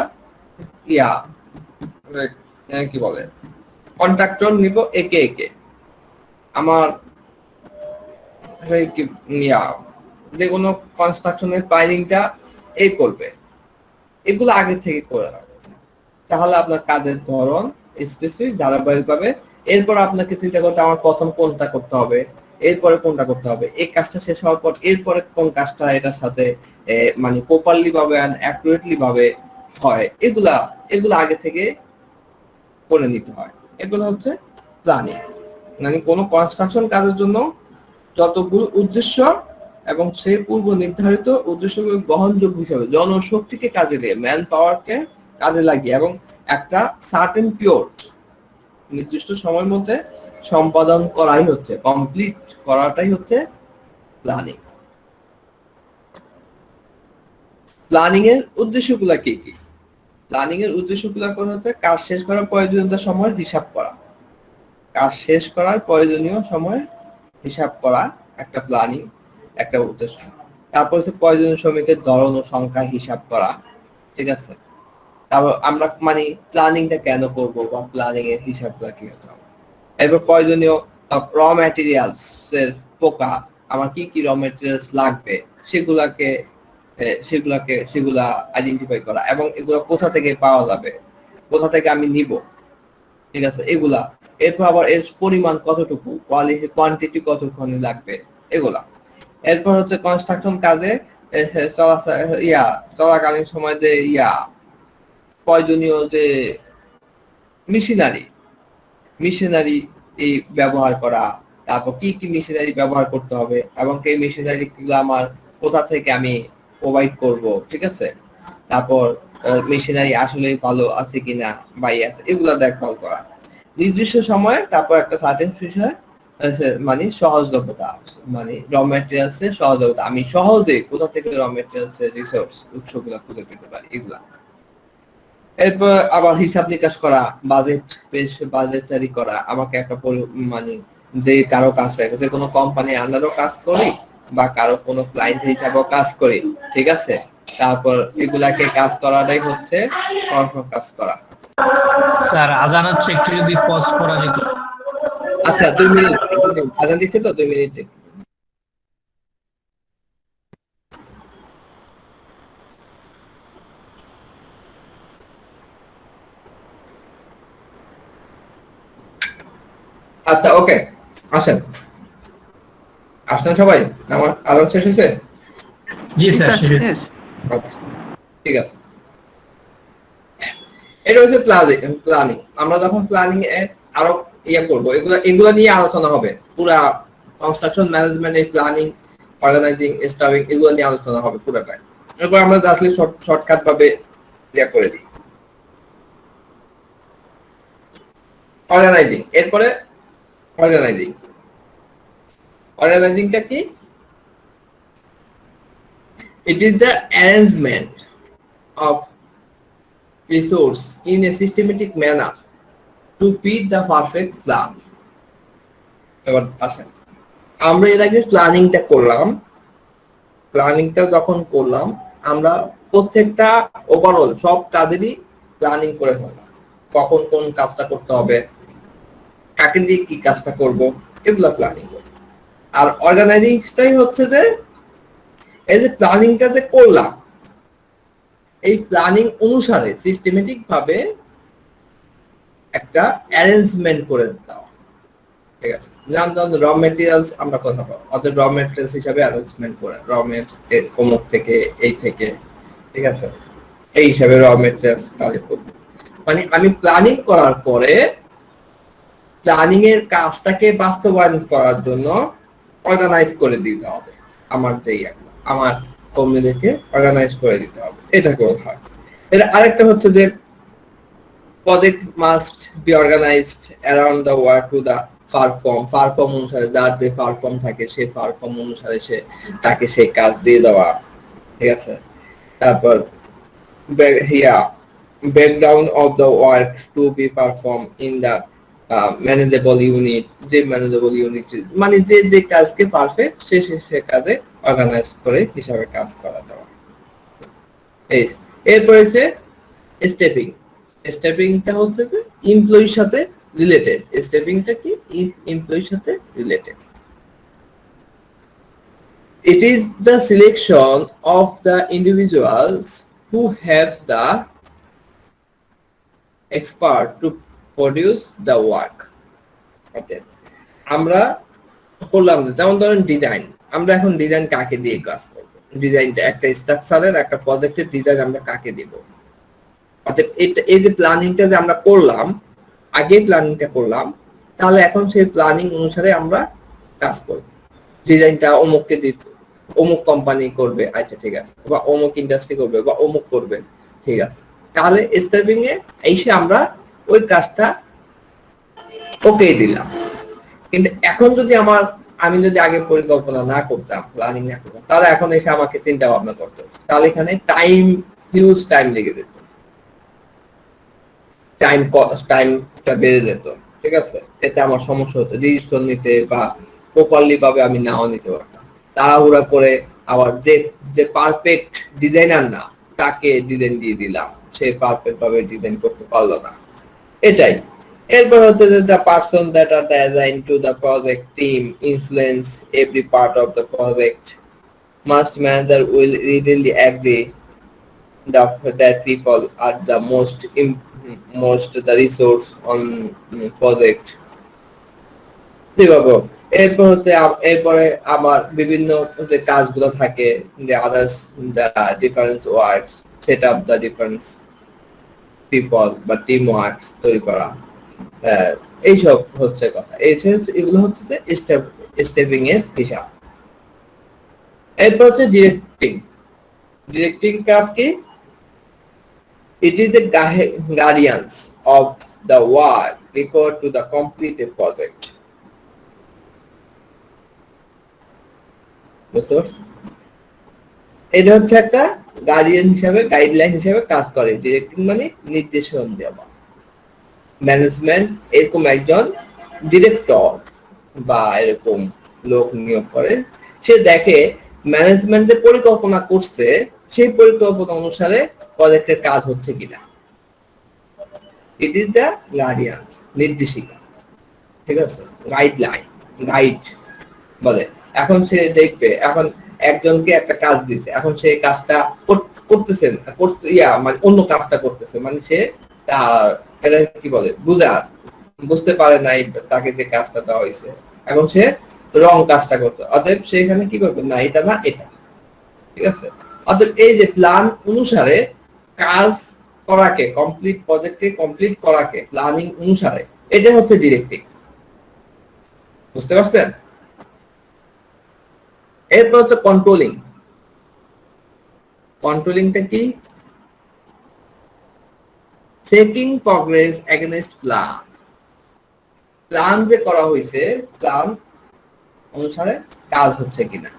কি বলে কন্ট্রাক্টর নিব একে, আমার যে কোনো কনস্ট্রাকশনের প্ল্যানিংটা করবে, এগুলো আগে থেকে করে রাখবে। তাহলে আপনার কাজের ধরন স্পেসিফিক, ধারাবাহিকভাবে। এরপর আপনাকে চিন্তা করতে, আমার প্রথম কোনটা করতে হবে, এরপরে কোনটা করতে হবে, এই কাজটা শেষ হওয়ার পর এরপরে কোন কাজটা এটার সাথে মানে প্রপারলি ভাবে, অ্যাকুরেটলি ভাবে হয়, এগুলা আগে থেকে করে নিতে হয়। এগুলো হচ্ছে প্ল্যানিং। মানে কোনো কনস্ট্রাকশন কাজের জন্য যতগুলো উদ্দেশ্য এবং সেই পূর্ব নির্ধারিত উদ্দেশ্যগুলো গ্রহণযোগ্য হিসাবে জনশক্তিকে কাজে দিয়ে, ম্যান পাওয়ারকে কাজে লাগিয়ে এবং একটা সার্টেন পিরিয়ড, নির্দিষ্ট সময়ের মধ্যে সম্পাদন করাই হচ্ছে, কমপ্লিট করাটাই হচ্ছে প্ল্যানিং। প্ল্যানিং এর উদ্দেশ্যগুলো কি কি? প্ল্যানিং এর উদ্দেশ্যগুলো হচ্ছে কাজ শেষ করার প্রয়োজনীয়তা সময় হিসাব করা, কাজ শেষ করার প্রয়োজনীয় সময় হিসাব করা একটা প্ল্যানিং, একটা উদ্দেশ্য। তারপর হচ্ছে প্রয়োজনীয় শ্রমিকের ধরন ও সংখ্যা হিসাব করা, ঠিক আছে। তারপর আমরা মানে প্ল্যানিংটা কেন করব বা প্ল্যানিং এর হিসাবটা কি হবে, এরপর প্রয়োজনীয় র ম্যাটেরিয়ালস এর পোকা, আমার কি কি র ম্যাটেরিয়ালস লাগবে সেগুলা আইডেন্টিফাই করা, এবং এগুলো কোথা থেকে পাওয়া যাবে, কোথা থেকে আমি নিব, ঠিক আছে এগুলা। এরপর আবার এর পরিমাণ কতটুকু, কোয়ান্টিটি কতক্ষণ লাগবে, এগুলা। এরপর হচ্ছে কনস্ট্রাকশন কাজে চলাকালীন সময় যে প্রয়োজনীয় যে মেশিনারি এই ব্যবহার করা, তারপর কি কি মেশিনারি ব্যবহার করতে হবে এবং এই মেশিনারি গুলো আমার কোথা থেকে আমি প্রোভাইড করব, ঠিক আছে। তারপর মেশিনারি আসলে ভালো আছে কিনা বা আছে, এগুলা দেখভাল করা নির্দিষ্ট সময়ে। তারপর একটা সার্টেন বিষয় মানে সহজলভ্যতা, মানে র ম্যাটেরিয়ালস এর সহজলভ্যতা, আমি সহজে কোথা থেকে র ম্যাটেরিয়ালস এর রিসোর্স উৎসগুলো খুঁজে পেতে পারি, এগুলা। এরপর আবার হিসাব নিকাশ করা, বাজেটারি করা, আমাকে একটা মানে যে কারো কাজ হয়ে গেছে, কোনো কোম্পানি আন্ডারও কাজ করি বা কারো কোনো ক্লায়েন্ট হিসাবেও কাজ করি, ঠিক আছে। তারপর এগুলাকে কাজ করাটাই হচ্ছে কাজ করা। স্যার আজান হচ্ছে, একটু যদি পজ করা যেত। আচ্ছা 2 মিনিট, আজান দিচ্ছে তো 2 মিনিট। আচ্ছা ওকে, আসেন সবাই, আমার আলোচনা শেষ হয়েছে? জি স্যার, আচ্ছা ঠিক আছে। এটা হচ্ছে প্ল্যানিং। আমরা যখন প্ল্যানিং এ আরো করব, এগুলা নিয়ে আলোচনা হবে, পুরা কনস্ট্রাকশন ম্যানেজমেন্ট এই প্ল্যানিং, অর্গানাইজিং, স্টাফিং এগুলো নিয়ে আলোচনা হবে পুরোটাই। এরপর আমরা আসলে শর্টকাট ভাবে করে দিই অর্গানাইজিং। এরপরে অর্গানাইজিংটা কি? It is the arrangement of resource in a systematic manner to feed the perfect plan. এবার আসেন, আমরা এর আগে প্ল্যানিংটা যখন করলাম আমরা প্রত্যেকটা ওভারঅল সব কাজেরই প্ল্যানিং করে ফেললাম, কখন কোন কাজটা করতে হবে, কাকে দিয়ে কি কাজটা করব, এগুলা প্ল্যানিং করব। আর অর্গানাইজিংটাই হচ্ছে যে এই যে প্ল্যানিংটা যে করলাম, এই প্ল্যানিং অনুসারে সিস্টেমেটিক ভাবে একটা অ্যারেঞ্জমেন্ট করে দাও, ঠিক আছে। যেমন র ম্যাটেরিয়ালস আমরা কথা বলবো, অর্থাৎ র ম্যাটেরিয়ালস হিসাবে অ্যারেঞ্জমেন্ট করে, র ম্যাটেরিয়াল অমুক থেকে এই থেকে, ঠিক আছে, এই হিসাবে র ম্যাটেরিয়ালস কালেক্ট করব। মানে আমি প্ল্যানিং করার পরে প্ল্যানিং এর কাজটাকে বাস্তবায়ন করার জন্য অর্গানাইজ করে দিতে হবে, আমার কর্মীদেরকে অর্গানাইজ করে দিতে হবে, এটা বলা হয়। এর আরেকটা হচ্ছে যে project must be organized around the work to the perform অনুসারে, যার যে পারফর্ম থাকে সেই পারফর্ম অনুসারে তাকে সেই কাজ দিয়ে দেওয়া, ঠিক আছে। তারপর breakdown of the work to be perform in the manageable unit, যে ম্যানেজেবল ইউনিট মানে যে কাজকে পারফেক্ট সে কাজে অর্গানাইজ করে হিসাবে কাজ করা দেওয়া। এরপর হচ্ছে স্টেপিংটা হচ্ছে যে এমপ্লয়ির সাথে রিলেটেড। স্টেপিংটা কি? এমপ্লয়ির সাথে related. It is the selection of the individuals who have the expert to produce the work. Okay. আমরা করলাম যেমন ধরেন ডিজাইন, আমরা এখন ডিজাইন কাকে দিয়ে কাজ করব? ডিজাইনটা একটা স্ট্রাকচারের, একটা প্রজেক্টের ডিজাইন আমরা কাকে দেব? অর্থাৎ এই যে প্ল্যানিংটা যে আমরা করলাম, আগে প্ল্যানিংটা করলাম, তাহলে এখন সেই প্ল্যানিং অনুসারে আমরা কাজ করব। ডিজাইনটা অমুককে দিতে, অমুক কোম্পানি করবে, আচ্ছা ঠিক আছে, বা অমুক ইন্ডাস্ট্রি করবে বা অমুক করবে, ঠিক আছে। তাহলে স্টেপিং এ এসে আমরা ওই কাজটা ওকে দিলাম। কিন্তু এখন যদি আমি যদি আগে পরিকল্পনা না করতাম, প্ল্যানিং না করতাম, তাহলে এখন এসে আমাকে চিন্তা ভাবনা করতে হতো, তাহলে এখানে হিউজ টাইম লেগে যেত, টাইমটা বেড়ে যেত, ঠিক আছে। এতে আমার সমস্যা হতো ডিসিশন নিতে, বা প্রপারলি ভাবে আমি নাও নিতে পারতাম। তাড়াহুড়া করে আবার যে পারফেক্ট ডিজাইনার না, তাকে ডিজাইন দিয়ে দিলাম, সে পারফেক্ট ভাবে ডিজাইন করতে পারলো না। এটাই। এরপর হচ্ছে যে the person that are assigned to the project team influence every part of the project. Most manager will readily agree that people are the most the resource on project. ঠিক আছে। এরপর হচ্ছে এরপরে আবার বিভিন্ন যে কাজগুলো থাকে যে others the difference works set up the difference people বা টিম ওয়ার্কস তৈরি করা, এইসব হচ্ছে কথা। এগুলো হচ্ছে যে স্টেপিং এর হিসাব। এরপর হচ্ছে ডিরেক্টিং। ডিরেক্টিং কাজ কি? It is the guardians of the work required to the complete A project. বুঝতে পারছো? এটা হচ্ছে একটা গার্ডিয়ান হিসাবে, গাইডলাইন হিসাবে কাজ করে। ডিরেক্টিং মানে নির্দেশন দেওয়া। ম্যানেজমেন্ট এরকম একজন ডিরেক্টর বা এরকম লোক নিয়োগ করে, সে দেখে ম্যানেজমেন্ট যে পরিকল্পনা করছে সেই পরিকল্পনা অনুসারে প্রজেক্টের কাজ হচ্ছে কিনা। ইট ইজ দ্য গার্ডিয়ানস, নির্দেশিকা। ঠিক আছে, গাইডলাইন, গাইড বলে। এখন সে দেখবে, এখন একজনকে একটা কাজ দিছে, এখন সে কাজটা করতেছে মানে অন্য কাজটা করতেছে, মানে সে এটা কি বলে বুঝতে পারে নাই তাকে যে কাজটা দেওয়া হয়েছে, এখন সে রং কাজটা করতে, অতএব সে এখানে কি করবে, না এটা না এটা। ঠিক আছে, অতএব এই যে প্ল্যান অনুসারে কাজ করাকে, কমপ্লিট প্রজেক্টকে কমপ্লিট করাকে প্ল্যানিং অনুসারে, এটা হচ্ছে ডিরেক্টিভ। বুঝতে পারছেন? এরপর হচ্ছে কন্ট্রোলিং। কন্ট্রোলিংটা কি? Checking progress against plan. Plan যে করা হয়েছে, প্ল্যান অনুসারে কাজ হচ্ছে কিনা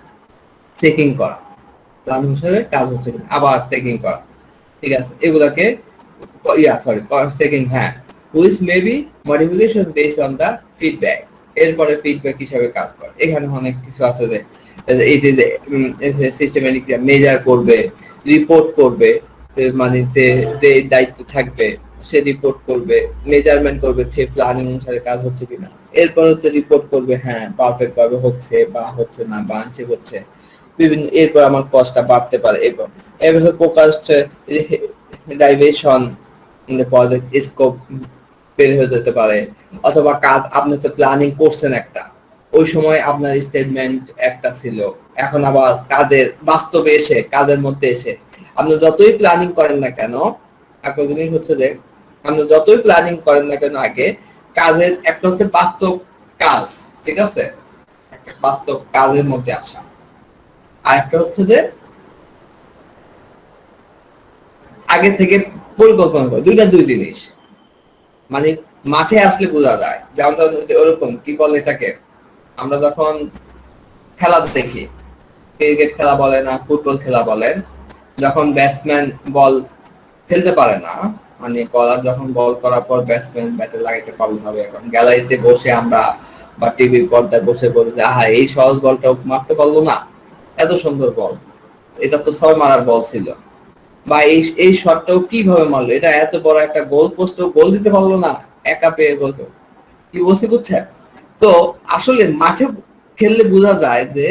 চেকিং করা, প্ল্যান অনুসারে কাজ হচ্ছে কিনা আবার চেকিং করা। ঠিক আছে, এগুলাকে চেকিং, হ্যাঁ, which may be modification based on the feedback. এরপরে ফিডব্যাক হিসাবে কাজ করে। এখানে অনেক কিছু আছে যে এই যে সিস্টেমেটিক মেজার করবে, রিপোর্ট করবে, মানে যে দায়িত্ব থাকবে সে রিপোর্ট করবে, মেজারমেন্ট করবে ঠিক প্ল্যানিং অনুসারে কাজ হচ্ছে কিনা। এরপর হচ্ছে রিপোর্ট করবে, হ্যাঁ পারফেক্ট ভাবে হচ্ছে বা হচ্ছে না বা আংশিক হচ্ছে বিভিন্ন। এরপর আমার কস্টটা বাড়তে পারে। এরপর focused diversion in the project scope বের হয়ে যেতে পারে, অথবা কাজ আপনি তো প্ল্যানিং করছেন একটা, ওই সময় আপনার স্টেটমেন্ট একটা ছিল, এখন আবার কাজের বাস্তবে এসে, কাজের মধ্যে এসে আপনি যতই প্ল্যানিং করেন না কেন, একটা জিনিস হচ্ছে যে আপনি যতই প্ল্যানিং করেন না কেন, আগে কাজের একটা হচ্ছে বাস্তব কাজ, ঠিক আছে, একটা বাস্তব কাজের মধ্যে আসা, আর একটা হচ্ছে যে আগে থেকে পরিকল্পনা করা। দুই জিনিস, মানে মাঠে আসলে বোঝা যায়। যেমন ওরকম কি বলে এটাকে, আমরা যখন খেলা দেখি, ক্রিকেট খেলা বলেন আর ফুটবল খেলা বলেন, যখন ব্যাটসম্যান বল খেলতে পারে না, মানে বলার যখন বল করার পর ব্যাটসম্যান ব্যাটে লাগাইতে পারলো না, এখন গ্যালারিতে বসে আমরা বা টিভির পর্দায় বসে বলি যে আহা এই সহজ বলটা মারতে পারলো না, এত সুন্দর বল, এটা তো 6 মারার বল ছিল, বা এই শটটাও কিভাবে মারলো, এটা এত বড় একটা গোল পোস্টও গোল দিতে পারলো না, একা পেয়ে গোল কি বসে করছে। তো আসলে মাঠে খেললে বোঝা যায় যে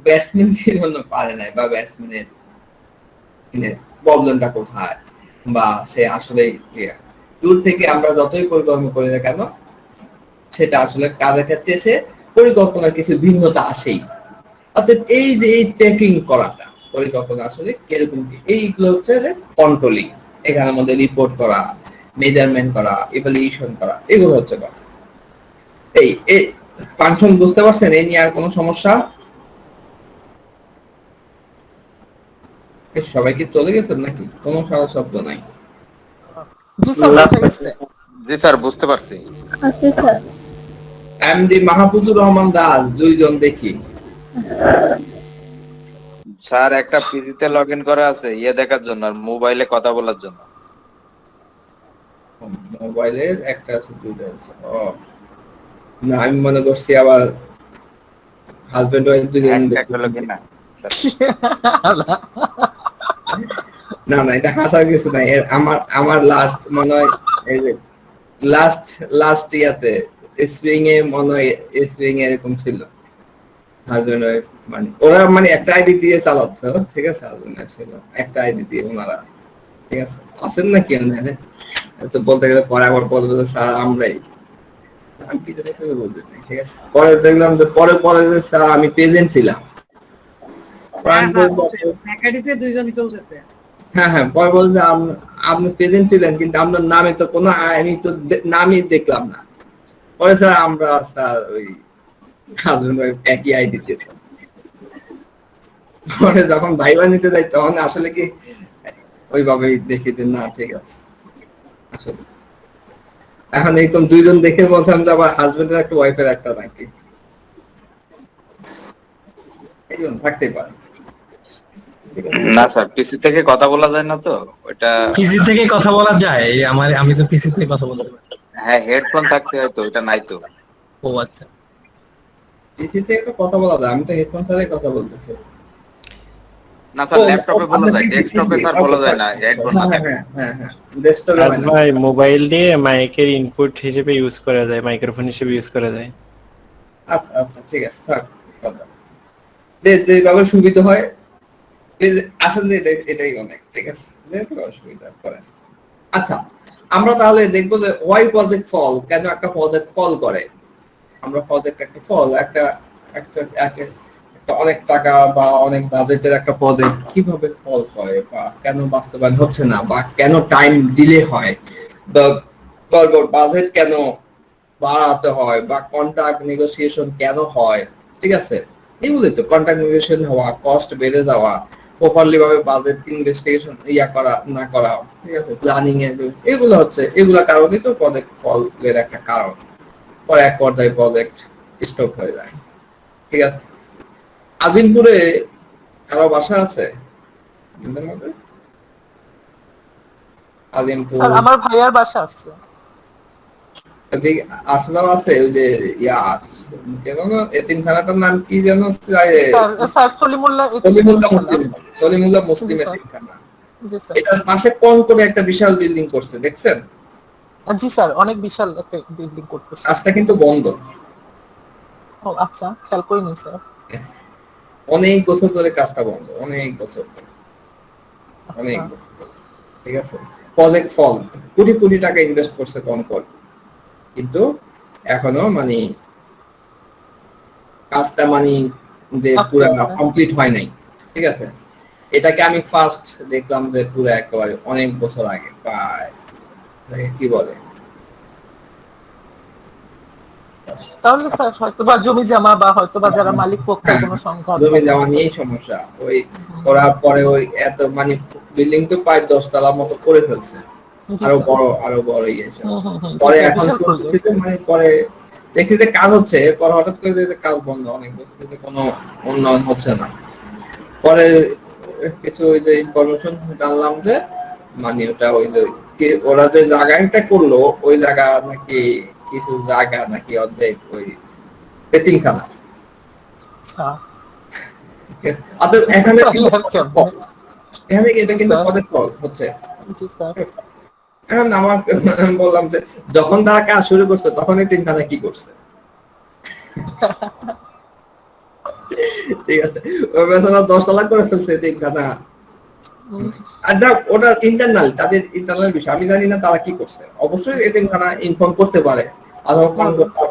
ব্যাটসম্যান কি জন্য পারে নাই, বা ব্যাটসম্যানের প্রবলেমটা কোথায়, বা সে আসলে দূর থেকে আমরা যতই পরিকল্পনা করি না কেন, সেটা আসলে কাজের ক্ষেত্রে এসে পরিকল্পনার কিছু ভিন্নতা আসেই। অর্থাৎ এই যে এই চেকিং করাটা, পরিকল্পনা আসলে কিরকম কি, এইগুলো হচ্ছে কন্ট্রোলিং। এখানের মধ্যে রিপোর্ট করা, মেজারমেন্ট করা, ইভালুয়েশন করা, এগুলো হচ্ছে কথা। এই ফাংশন বুঝতে পারছেন? এই নিয়ে আর কোনো সমস্যা? সবাই কি চলে গেছেন নাকি? কোনো সারা শব্দ নাই? জি স্যার, বুঝতে পারছি। আচ্ছা স্যার। এমডি মাহফুজুর রহমান দাস, দুইজন দেখি। স্যার একটা পিসিতে লগইন করা আছে ইয়ে দেখার জন্য আর মোবাইলে কথা বলার জন্য। মোবাইলের একটা আছে, দুইটা আছে। ও না, আমি মনে করছি আবার হাজবেন্ড ওয়াইফ দুজন একটা হলো কি না স্যার? না না, এটা হাসার কিছু নাই। আমার আমার লাস্ট মনে হয় এই যে লাস্ট ইয়াতে স্প্রিং এ মনে হয় স্প্রিং এরকম ছিল, হাজবেন্ড ওয়াইফ মানে ওরা মানে একটা আইডি দিয়ে চালাচ্ছে, ঠিক আছে, হাজবেন্ড ওয়াইফ ছিল একটা আইডি দিয়ে ওনারা, ঠিক আছে, আছেন না কি জানে তো বলতে গেলে পরে আবার বলবে যে স্যার আমরাই, আমি কি জানি তুমি বলতে নাই, ঠিক আছে। পরে দেখলাম যে পরে বলে যে স্যার আমি প্রেজেন্ট ছিলাম। একাডিতে দুইজনই চলতেছে। হ্যাঁ হ্যাঁ, পরে বলছে যে আপনি প্রেজেন্ট ছিলেন কিন্তু আপনার নামে তো কোনো আমি তো নামই দেখলাম না। পরে স্যার আমরা স্যার ওই হাজবেন্ড ওয়াইফ একই আইডি তে। পরে যখন ভাইবা নিতে যাই তখন আসলে কি ওইভাবেই দেখি যে না ঠিক আছে আসলে। এখন এরকম দুইজন দেখে বলতাম যে আমার হাজবেন্ডের একটা ওয়াইফের একটা নাকি এইজন থাকতেই পারে। না স্যার, পিসি থেকে কথা বলা যায় না তো ওটা। পিসি থেকে কথা বলা যায়? আমি তো পিসি থেকে কথা বলতে পারি। হ্যাঁ, হেডফোন থাকতে হয় তো, ওটা নাই তো। ও আচ্ছা, পিসি থেকে তো কথা বলা যায়, আমি তো হেডফোন ছাড়াই কথা বলতেছি। না স্যার, ল্যাপটপে বলা যায়, ডেস্কটপে স্যার বলা যায় না, হেডফোন না থাকলে। হ্যাঁ হ্যাঁ, ডেস্কটপে হয় না। ভাই মোবাইল দিয়ে মাইকের ইনপুট হিসেবে ইউজ করা যায়, মাইক্রোফোন হিসেবে ইউজ করা যায়। আচ্ছা আচ্ছা ঠিক আছে, থাক কথা যেভাবে সুবিধা হয় আসেন যে এটাই অনেক, ঠিক আছে, যেভাবে সুবিধা করে। আচ্ছা, আমরা তাহলে দেখবো যে ওয়াই প্রজেক্ট ফল, কেন একটা প্রজেক্ট ফল করে। আমরা প্রজেক্ট একটা ফল একটা একটা একটা অনেক টাকা বা অনেক বাজেটের একটা প্রজেক্ট কিভাবে ফল করে, বা কেন বাস্তবায়ন হচ্ছে না, বা কেন টাইম ডিলে হয়, বা বাজেট কেন বাড়াতে হয়, বা কন্ট্রাক্ট নেগোসিয়েশন কেন হয়, ঠিক আছে, এগুলোই তো। কন্ট্রাক্ট নেগোসিয়েশন হওয়া, কস্ট বেড়ে যাওয়া, প্রপারলি ভাবে বাজেট ইনভেস্টিগেশন করা না করা, ঠিক আছে, প্ল্যানিং এ, এগুলো হচ্ছে, এগুলা কারণেই তো প্রজেক্ট ফলের একটা কারণ। পরে এক পর্যায়ে প্রজেক্ট স্টপ হয়ে যায়, ঠিক আছে। আজিমপুরে কারো বাসা আছে আজিমপুর? স্যার আমার ভাইয়ার বাসা আছে। আসলাম আছে ওই যে কেন না এতিমখানাটার নাম কি যেন? স্যার সলিমুল্লাহ সলিমুল্লাহ মুসলিম এতিমখানা। জি স্যার। এটার পাশে কোন করে একটা বিশাল বিল্ডিং করছে, দেখছেন? জি স্যার, অনেক বিশাল একটা বিল্ডিং করতেছে। কাজটা কিন্তু বন্ধ। ও আচ্ছা, খেয়াল করিনি স্যার। অনেক বছর ধরে কাজটা বন্ধ, অনেক বছর ধরে, অনেক আচ্ছা। বছর ধরে, ঠিক আছে। প্রজেক্ট ফল, কোটি কোটি টাকা ইনভেস্ট করছে কম করে, কিন্তু এখনো মানে কাজটা মানে যে পুরো কমপ্লিট হয় নাই, ঠিক আছে। এটাকে আমি ফার্স্ট দেখলাম যে পুরো একেবারে অনেক বছর আগে, প্রায় কি বলে, তাহলে স্যার হয়তো বা জমি জমা বা হয়তো বা যারা মালিক পক্ষের কোনো সংখ্যা জমি জমা নিয়েই সমস্যা। ওই ওরা পরে ওই এত মানে বিল্ডিং তো প্রায় 10 তলা মতো করে ফেলছে, আরো বড় ইয়েছে। পরে এখন মানে পরে দেখি যে কাজ হচ্ছে, পরে হঠাৎ করে যে কাজ বন্ধ, অনেক বছর থেকে কোনো উন্নয়ন হচ্ছে না। পরে কিছু ওই যে ইনফরমেশন জানলাম যে মানে ওটা ওই যে ওরা যে জায়গাটা করলো ওই জায়গা নাকি কিছু জায়গা নাকি অর্ধেক ওই এতিমখানা। অতএব এখানে এটা কিন্তু প্রজেক্ট ফল হচ্ছে। এখন আমার বললাম যে যখন তারা কাজ শুরু করছে তখন এতিমখানা কি করছে, ঠিক আছে, ওই বেচারা 10 তলা করে ফেলছে এতিমখানা। ওটা ইন্টারনাল, তাদের ইন্টারনাল বিষয়, আমি জানি না তারা কি করছে। অবশ্যই এতিমখানা ইনফর্ম করতে পারে, অথবা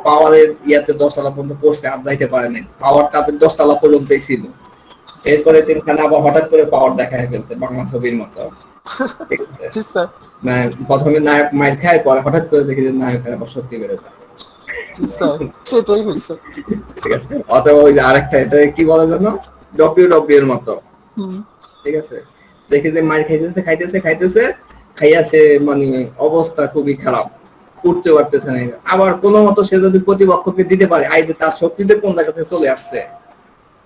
পাওয়ারের ইয়াতে 10 তলা পর্যন্ত করছে, আর যাইতে পারে না, পাওয়ার তাদের 10 তলা পর্যন্তই ছিল। এরপরে এতিমখানা আবার হঠাৎ করে পাওয়ার দেখায় ফেলছে, বাংলা ছবির মতো। প্রথমে নায়ক মাইর খায়, পরে হঠাৎ করে দেখি যে নায়কের আবার সত্যি বেড়ে যায়। ঠিক আছে, অথবা ওই যে আরেকটা, এটা কি বলে জানো, ডব্লিউ এর মতো, ঠিক আছে, দেখি যে মাইর খাইতেছে খাইয়া সে মানে অবস্থা খুবই খারাপ, উঠতে পারতেছে না। আবার কোনো মতো সে যদি প্রতিপক্ষকে দিতে পারে, আইতে তার শক্তিতে কোন জায়গা থেকে চলে আসছে,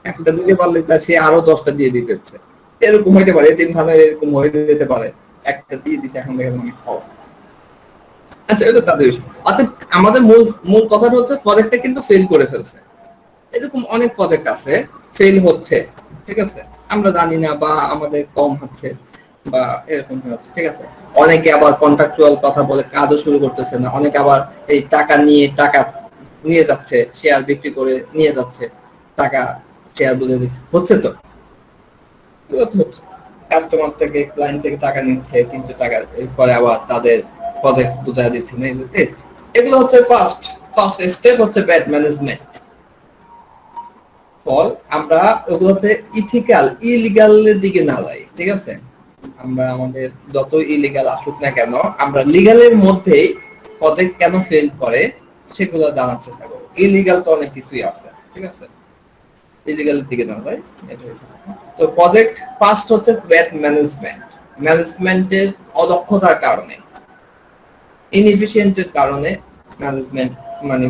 একটা দিতে পারলে সে আরো 10টা দিয়ে দিতেছে। এরকম হইতে পারে, এতিমখানা এরকম হয়ে যেতে পারে, একটা দিয়ে দিতে এখন দেখে মানে খাওয়া। আচ্ছা, এটা তাদের বিষয়। অর্থাৎ আমাদের মূল কথাটা হচ্ছে প্রজেক্টটা কিন্তু ফেল করে ফেলছে। এরকম অনেক প্রজেক্ট আছে ফেল হচ্ছে, ঠিক আছে, আমরা জানি না বা আমাদের কম হচ্ছে। বা এরকম হচ্ছে, ঠিক আছে। অনেকে আবার কন্ট্রাকচুয়াল কথা বলে কাজও শুরু করতেছে না, অনেকে আবার এই টাকা নিয়ে যাচ্ছে, শেয়ার বিক্রি করে নিয়ে যাচ্ছে, টাকা শেয়ার বুঝে দিচ্ছে, হচ্ছে তো, এগুলো তো হচ্ছে। কাস্টমার থেকে ক্লায়েন্ট থেকে টাকা নিচ্ছে, কিন্তু টাকা পরে আবার তাদের প্রজেক্ট বুঝাই দিচ্ছে না, এগুলো হচ্ছে ফার্স্ট স্টেপ হচ্ছে ব্যাড ম্যানেজমেন্ট। ফল আমরা ওগুলো হচ্ছে ইলিগালের দিকে না যাই, ঠিক আছে। আমরা আমাদের যত ইলিগাল আসুক না কেন, আমরা লিগালের মধ্যেই প্রজেক্ট কেন ফেল করে সেগুলো জানার চেষ্টা করবো। ইলিগাল তো অনেক কিছুই আছে, ঠিক আছে, ইলিগালের দিকে না যাই, এটা হচ্ছে কথা। তো প্রজেক্ট ফার্স্ট হচ্ছে ব্যাড ম্যানেজমেন্টের অদক্ষতার কারণে, ইনএফিশিয়েন্টের কারণে ম্যানেজমেন্ট মানে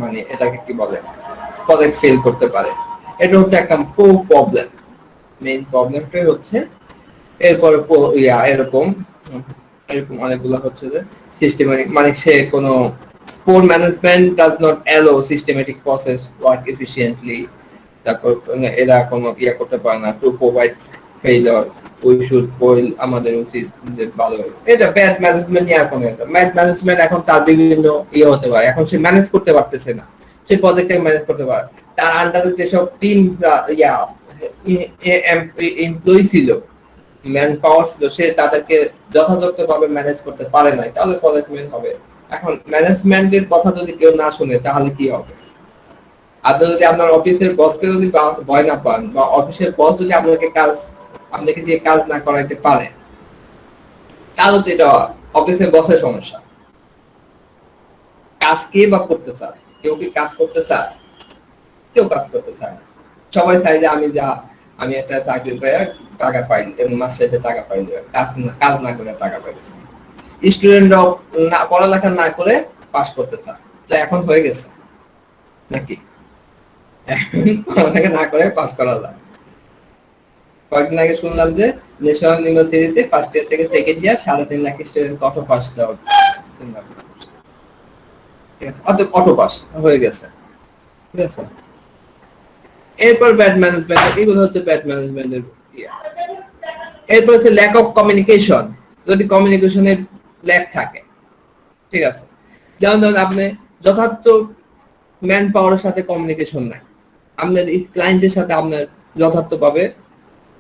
মানে এটাকে কি বলে, প্রজেক্ট ফেল করতে পারে। এটা হচ্ছে একটা প্রবলেম, মেইন প্রবলেমটাই হচ্ছে। এরপরে এরকম এরকম অনেকগুলো হচ্ছে যে সিস্টেমেটিক, মানে সে কোনো poor management does not allow systematic process work efficiently। তারপর এরা কোনো করতে পারে না, to provide failure we should আমাদের উচিত যে ভালো, এটা ব্যাড ম্যানেজমেন্ট নিয়ে কোনো ব্যাড ম্যানেজমেন্ট। এখন তার বিভিন্ন হতে পারে, এখন সে ম্যানেজ করতে পারতেছে না, সে প্রজেক্টটাকে ম্যানেজ করতে পারে, তার আন্ডারে যেসব টিম এমপ্লয়ি ছিল, ম্যান পাওয়ার ছিল, সে তাদেরকে যথাযথভাবে ম্যানেজ করতে পারে নাই, তাহলে প্রজেক্ট ফেল হবে। এখন ম্যানেজমেন্টের কথা যদি কেউ না শুনে তাহলে কি হবে? আপনি যদি আপনার অফিসের বসকে যদি ভয় না পান, বা অফিসের বস যদি আপনাকে দিয়ে কাজ না করাইতে পারে, তাহলে তো এটা অফিসের বসের সমস্যা। কাজ কে বা করতে চায়? কেউ কি কাজ করতে চায়? কেউ কাজ করতে চায় না। সবাই চায় যে আমি একটা চাকরি পেয়ে টাকা পাই এবং মাস শেষে টাকা পাই, কাজ না করে টাকা পাইতেছে। স্টুডেন্টরাও পড়ালেখা না করে পাস করতে চায়, তো এখন হয়ে গেছে নাকি? পড়ালেখা না করে পাস করা যায়। কয়েকদিন আগে শুনলাম যে ন্যাশনাল ইউনিভার্সিটিতে ফার্স্ট ইয়ার থেকে second year 3.5 lakh student auto pass দেওয়া, ঠিক আছে, অটো পাস হয়ে গেছে, ঠিক আছে। এরপর ব্যাড ম্যানেজমেন্ট, এগুলো হচ্ছে ব্যাড ম্যানেজমেন্টের। এরপর হচ্ছে ল্যাক অফ কমিউনিকেশন। যদি কমিউনিকেশনের ল্যাক থাকে, ঠিক আছে, যেমন ধরুন আপনি যথার্থ ম্যান পাওয়ারের সাথে কমিউনিকেশন নাই, আপনার ক্লায়েন্টের সাথে আপনার যথার্থভাবে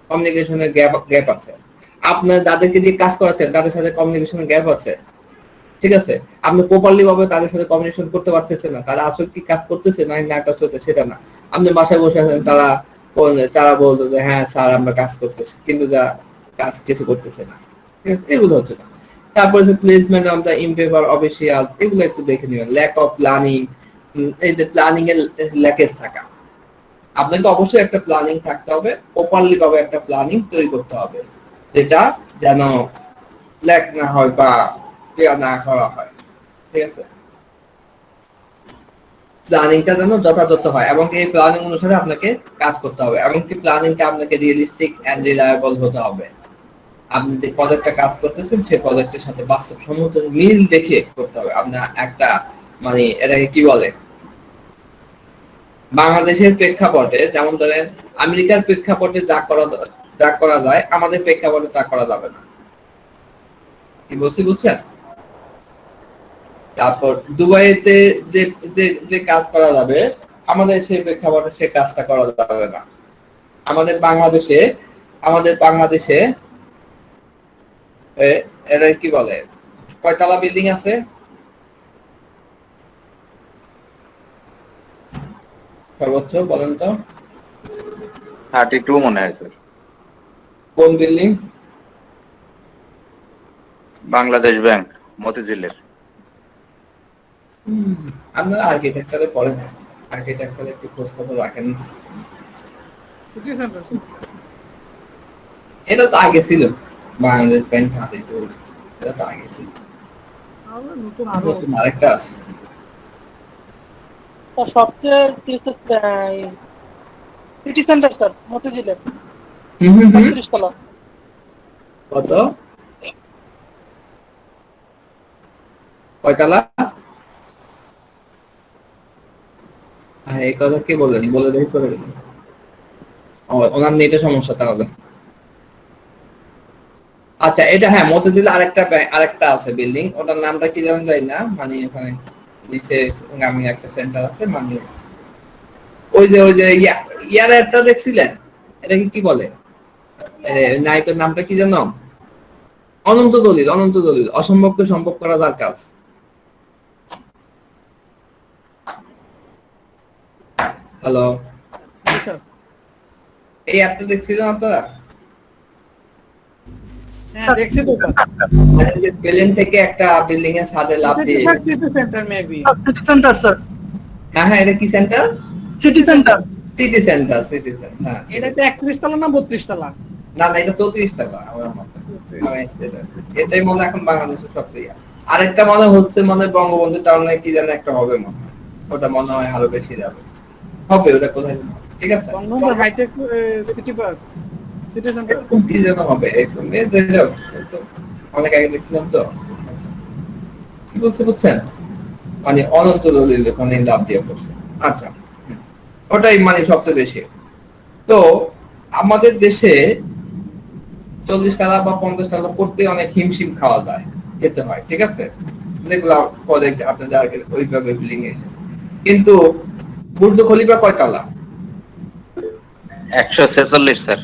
কমিউনিকেশনের গ্যাপ আছে, আপনার যাদেরকে দিয়ে কাজ করাচ্ছেন তাদের সাথে কমিউনিকেশনের গ্যাপ আছে, ঠিক আছে, আপনি প্রপারলি ভাবে তাদের সাথে কমিউনিকেশন করতে পারতেছেন না, তারা আসলে কি কাজ করতেছে না কাজ করতে সেটা না। আপনি বাসায় বসে আছেন, তারা বলতো যে হ্যাঁ স্যার আমরা কাজ করতেছি, কিন্তু কাজ কিছু করতেছে না, ঠিক আছে, এগুলো হচ্ছে না। তারপর হচ্ছে প্লেসমেন্ট অফ দ্য ইমপেপার অফিসিয়াল, এগুলো একটু দেখে নেবেন। ল্যাক অফ প্ল্যানিং, এই যে প্ল্যানিং এর ল্যাকেজ থাকা, আপনাকে অবশ্যই একটা প্ল্যানিং থাকতে হবে, প্রপারলি ভাবে একটা প্ল্যানিং তৈরি করতে হবে, যেটা যেন ল্যাক না হয় বা না করা হয়, ঠিক আছে। প্ল্যানিংটা যেন যথাযথ হয় এবং এই প্ল্যানিং অনুসারে আপনাকে কাজ করতে হবে, এবং কি প্ল্যানিংটা আপনাকে রিয়েলিস্টিক এন্ড রিলায়েবল হতে হবে। আপনি যে প্রজেক্টটা কাজ করতেছেন সেই প্রজেক্টের সাথে বাস্তবসম্মত মিল দেখে করতে হবে। আপনার একটা মানে এটাকে কি বলে, বাংলাদেশের প্রেক্ষাপটে যেমন ধরেন আমেরিকার প্রেক্ষাপটে যা করা যায় আমাদের প্রেক্ষাপটে তা করা যাবে না, কি বলছি বুঝছেন? তারপর দুবাইতে যে যে যে কাজ করা যাবে আমাদের সেই প্রেক্ষাপটে সে কাজটা করা যাবে না। আমাদের বাংলাদেশে এরা কি বলে, কয়তলা বিল্ডিং আছে সর্বোচ্চ বলেন তো? 32 মনে হয় স্যার। কোন বিল্ডিং? বাংলাদেশ ব্যাংক মতিঝিলের। আপনারা আর্কিটেকচারে পড়েন, আর্কিটেকচারে একটু খোঁজ খবর রাখেন। এটা তো আগে ছিল বাংলাদেশ ব্যাংক হাতে, এটা তো আগে ছিল, নতুন আরেকটা আছে। সবচেয়ে সিটি সেন্টার স্যার মতিঝিলে 35 তলা। কত? কয়তলা? এই কথা কি বললেন, বলে দেখি চলে গেলেন। ওনার নেটের সমস্যা তাহলে। আচ্ছা এটা হ্যাঁ মতিঝিল আরেকটা আছে বিল্ডিং, ওটার নামটা কি জানেন যাই না, মানে ওখানে নিচে গ্রামীণ একটা সেন্টার আছে, মানে ওই যে ইয়ার একটা দেখছিলেন, এটা কি বলে নায়কের নামটা কি জানো? অনন্ত দলিল অসম্ভবকে সম্ভব করা যার কাজ। হ্যালো, এই অ্যাপটা দেখছিলেন আপনারা? হ্যাঁ দেখছি তো প্লেন থেকে একটা বিল্ডিং এর ছাদে লাফ দিয়ে, city centre maybe city centre sir, হ্যাঁ এটা কি centre? City centre. City centre হ্যাঁ। এটা তো 31 তলা না 32 তলা? না এটা 34 টাকা আমার মতে। এটাই মনে এখন বাংলাদেশের সবচেয়ে আরেকটা মনে হচ্ছে মনে বঙ্গবন্ধু টাউনে কি যেন একটা হবে মনে হয়, ওটা মনে হয় আরো বেশি যাবে হবে, ওটা কোথায় যেন, ঠিক আছে Bangabandhu hitech city park city centre এরকম কি যেন হবে এরকম অনেক আগে দেখছিলাম তো, কি বুঝছেন মানে অনন্ত দলিল ওখানে লাভ দিয়ে পড়ছে। আচ্ছা ওটাই মানে সবচেয়ে বেশি। তো আমাদের দেশে 40 টাকা বা 50 টাকা করতে অনেক হিমশিম খাওয়া যায়, যেতে হয়, ঠিক আছে, দেখলাম প্রজেক্ট আপনাদের আগে ওইভাবে বিল্ডিং এ। কিন্তু বুর্জ খলিফা কয় তলা? 146 স্যার।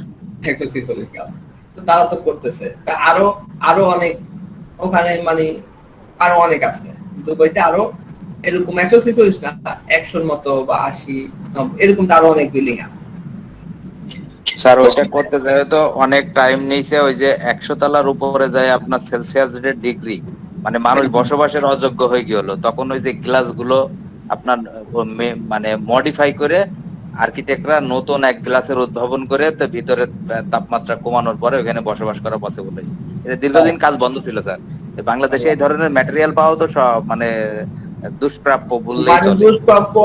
146 তলা। তো তারা তো করতেছে, তা আরো অনেক ওখানে মানে আরো অনেক আছে দুবাইতে, আরো এরকম 146 না 100 মতো বা 80 এরকম আরো অনেক বিল্ডিং আছে। স্যার ওইটা করতে যায় তো অনেক টাইম নিয়েছে, ওই যে 100 তলার উপরে যায় আপনার সেলসিয়াস ডিগ্রি, মানে মানুষ বসবাসের অযোগ্য হয়ে গেল, তখন ওই যে গ্লাস গুলো আপনার মানে মডিফাই করে আর্কিটেক্টরা নতুন এক গ্লাসের উদ্ভাবন করে তো ভিতরে তাপমাত্রা কমানোর পরে ওখানে বসবাস করা পসিবল হয়েছে। এটা দীর্ঘদিন কাজ বন্ধ ছিল স্যার। বাংলাদেশে এই ধরনের ম্যাটেরিয়াল পাওয়া তো সব মানে দুষ্প্রাপ্য বললেই চলে। দুষ্প্রাপ্য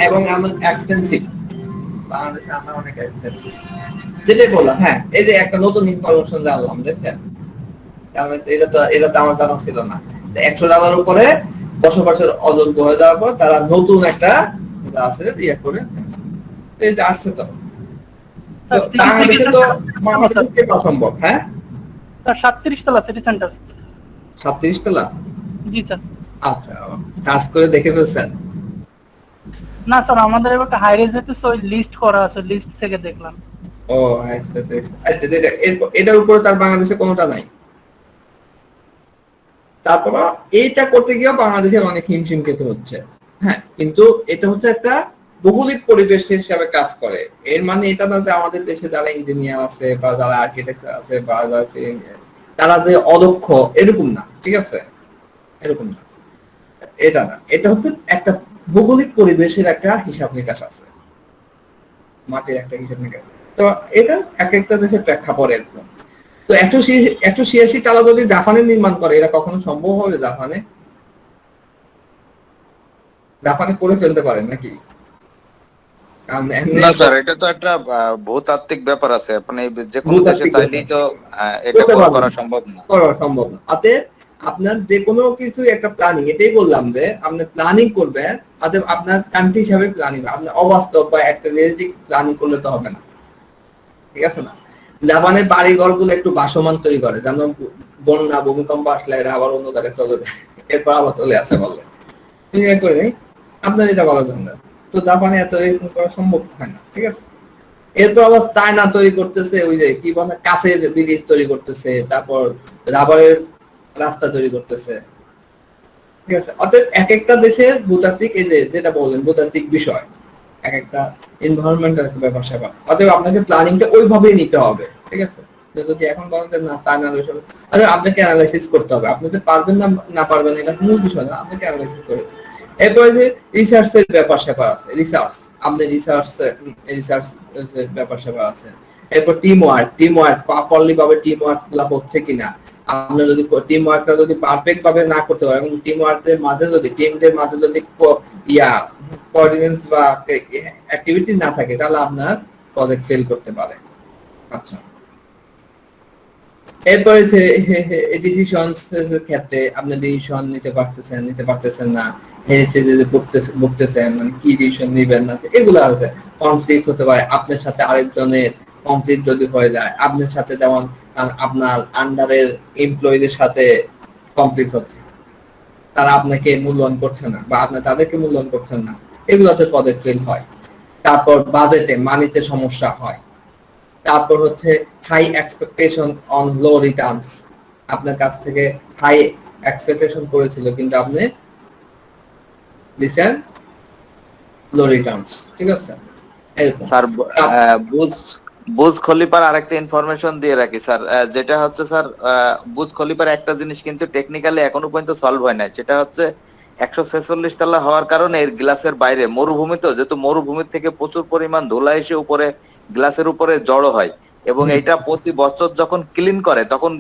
এবং এক্সপেন্সিভ, বাংলাদেশে আমরা অনেক এক্সপেন্সিভ, যেটাই বললাম। হ্যাঁ এই যে একটা নতুন ইনফরমেশন জানলাম, দেখেন এটা তো আমার জানা ছিল না। 100 টাকার উপরে বসবাসের অযোগ্য হয়ে যাওয়ার পর তারা নতুন একটা আছে ইয়ে করে এটা আসছে। তো বাংলাদেশে তো অসম্ভব। হ্যাঁ 37 তলা সিটি সেন্টার। 37 তলা? জি স্যার। আচ্ছা সার্চ করে দেখে ফেলছেন? না স্যার আমাদের একটা হাই রেজ হইতে সো লিস্ট করা আছে, লিস্ট থেকে দেখলাম। ও আচ্ছা আচ্ছা, এটার উপরে তার বাংলাদেশে কোনোটা নাই। তারপর এইটা করতে গিয়ে বাংলাদেশের অনেক হিমশিম খেতে হচ্ছে। হ্যাঁ কিন্তু এটা হচ্ছে একটা ভৌগোলিক পরিবেশ হিসাবে কাজ করে, এর মানে এটা না যে আমাদের দেশে যারা ইঞ্জিনিয়ার আছে বা যারা আর্কিটেক্ট আছে বা তারা যে অদক্ষ, এরকম না, ঠিক আছে, এরকম না, এটা না, এটা হচ্ছে একটা ভৌগোলিক পরিবেশের একটা হিসাব নিকাশ আছে, মাটির একটা হিসাব নিকাশ। তো এটা এক একটা দেশের প্রেক্ষাপট এরকম। তো 186 তালা যদি জাপানে নির্মাণ করে, এটা কখনো সম্ভব হবে? জাপানে করে ফেলতে পারে নাকি? না স্যার এটা তো একটা ভূতাত্ত্বিক ব্যাপার আছে, আপনি যে কোনো দেশে চাইলেই তো এটা করা সম্ভব না। অতএব আপনার যে কোনো কিছু একটা প্ল্যানিং, এটাই বললাম যে আপনি প্ল্যানিং করবেন, অতএব আপনার কান্ট্রি হিসাবে প্ল্যানিং, আপনি অবাস্তব বা একটা রিয়েলিস্টিক প্ল্যানিং করলে তো হবে না, ঠিক আছে না? জাপানের বাড়ি ঘর গুলো একটু ভাসমান তৈরি করে, যেমন বন্যা ভূমিকম্প আসলে এরা আবার অন্য জায়গায় চলে যায়, এরপর আবার চলে আসে বললে করে নেই, আপনার এটা বলা যাবে না। তো জাপানে এত এরকম করা সম্ভব হয় না, ঠিক আছে। এরপর আবার চায়না তৈরি করতেছে, ওই যে কি বলে কাঁচের ব্রিজ তৈরি করতেছে, তারপর রাবারের রাস্তা তৈরি করতেছে, ঠিক আছে। অতএব এক একটা দেশের ভূতাত্ত্বিক, এই যে যেটা বললেন ভূতাত্ত্বিক বিষয়, এক একটা এনভায়রনমেন্টাল একটা ব্যাপার স্যাপার, অতএব আপনাকে প্ল্যানিংটা ওইভাবেই নিতে হবে, ঠিক আছে। যদি এখন বলেন যে না চায়নার ওইসব, আপনাকে অ্যানালাইসিস করতে হবে, আপনি তো পারবেন না পারবেন এটা মূল বিষয় না, আপনাকে অ্যানালাইসিস করে। এরপরে যে রিসার্চের ব্যাপার স্যাপার আছে, আপনি রিসার্চ ব্যাপার স্যাপার আছে। এরপর টিম ওয়ার্ক প্রপারলি ভাবে টিম ওয়ার্ক গুলা হচ্ছে কিনা, আপনি যদি টিম ওয়ার্কটা যদি পারফেক্ট ভাবে না করতে পারেন, এবং টিম ওয়ার্কের মাঝে যদি টিমদের মাঝে যদি কোঅর্ডিনেট বা অ্যাক্টিভিটি না থাকে, তাহলে আপনার প্রজেক্ট ফেল করতে পারে। আচ্ছা এরপরে যে ডিসিশনস ক্ষেত্রে আপনি ডিসিশন নিতে পারতেছেন না, হেরিটেজে ভুগতেছেন, মানে কি ডিসিশন নেবেন না, এগুলো হচ্ছে কনফ্লিক্ট হতে পারে। আপনার সাথে আরেকজনের কনফ্লিক্ট যদি হয়ে যায়, আপনার সাথে যেমন আপনার আন্ডারের এমপ্লয়ীদের সাথে কমপ্লিট হচ্ছে, তারা আপনাকে মূল্যায়ন করছে না বা আপনি তাদেরকে মূল্যায়ন করছেন না, এগুলোতে পদে ফেল হয়। তারপর বাজেটে মানিতে সমস্যা হয়। তারপর হচ্ছে high expectation on low returns, আপনার কাছ থেকে হাই এক্সপেকটেশন করেছিল কিন্তু আপনি দিছেন লো রিটার্নস, ঠিক আছে? এরকম স্যার বুজ খলিফার আরেকটা ইনফরমেশন দিয়ে রাখি স্যার, যেটা হচ্ছে স্যার বুজ খলিফার একটা জিনিস কিন্তু টেকনিক্যালি এখনো পর্যন্ত সলভ হয় না, যেটা হচ্ছে 146 তলা হওয়ার কারণে এর গ্লাসের বাইরে মরুভূমি, তো যেহেতু মরুভূমির থেকে প্রচুর পরিমাণ ধুলা এসে উপরে গ্লাসের উপরে জড়ো হয় এবং এটা প্রতি বছর যখন ক্লিন করে তখন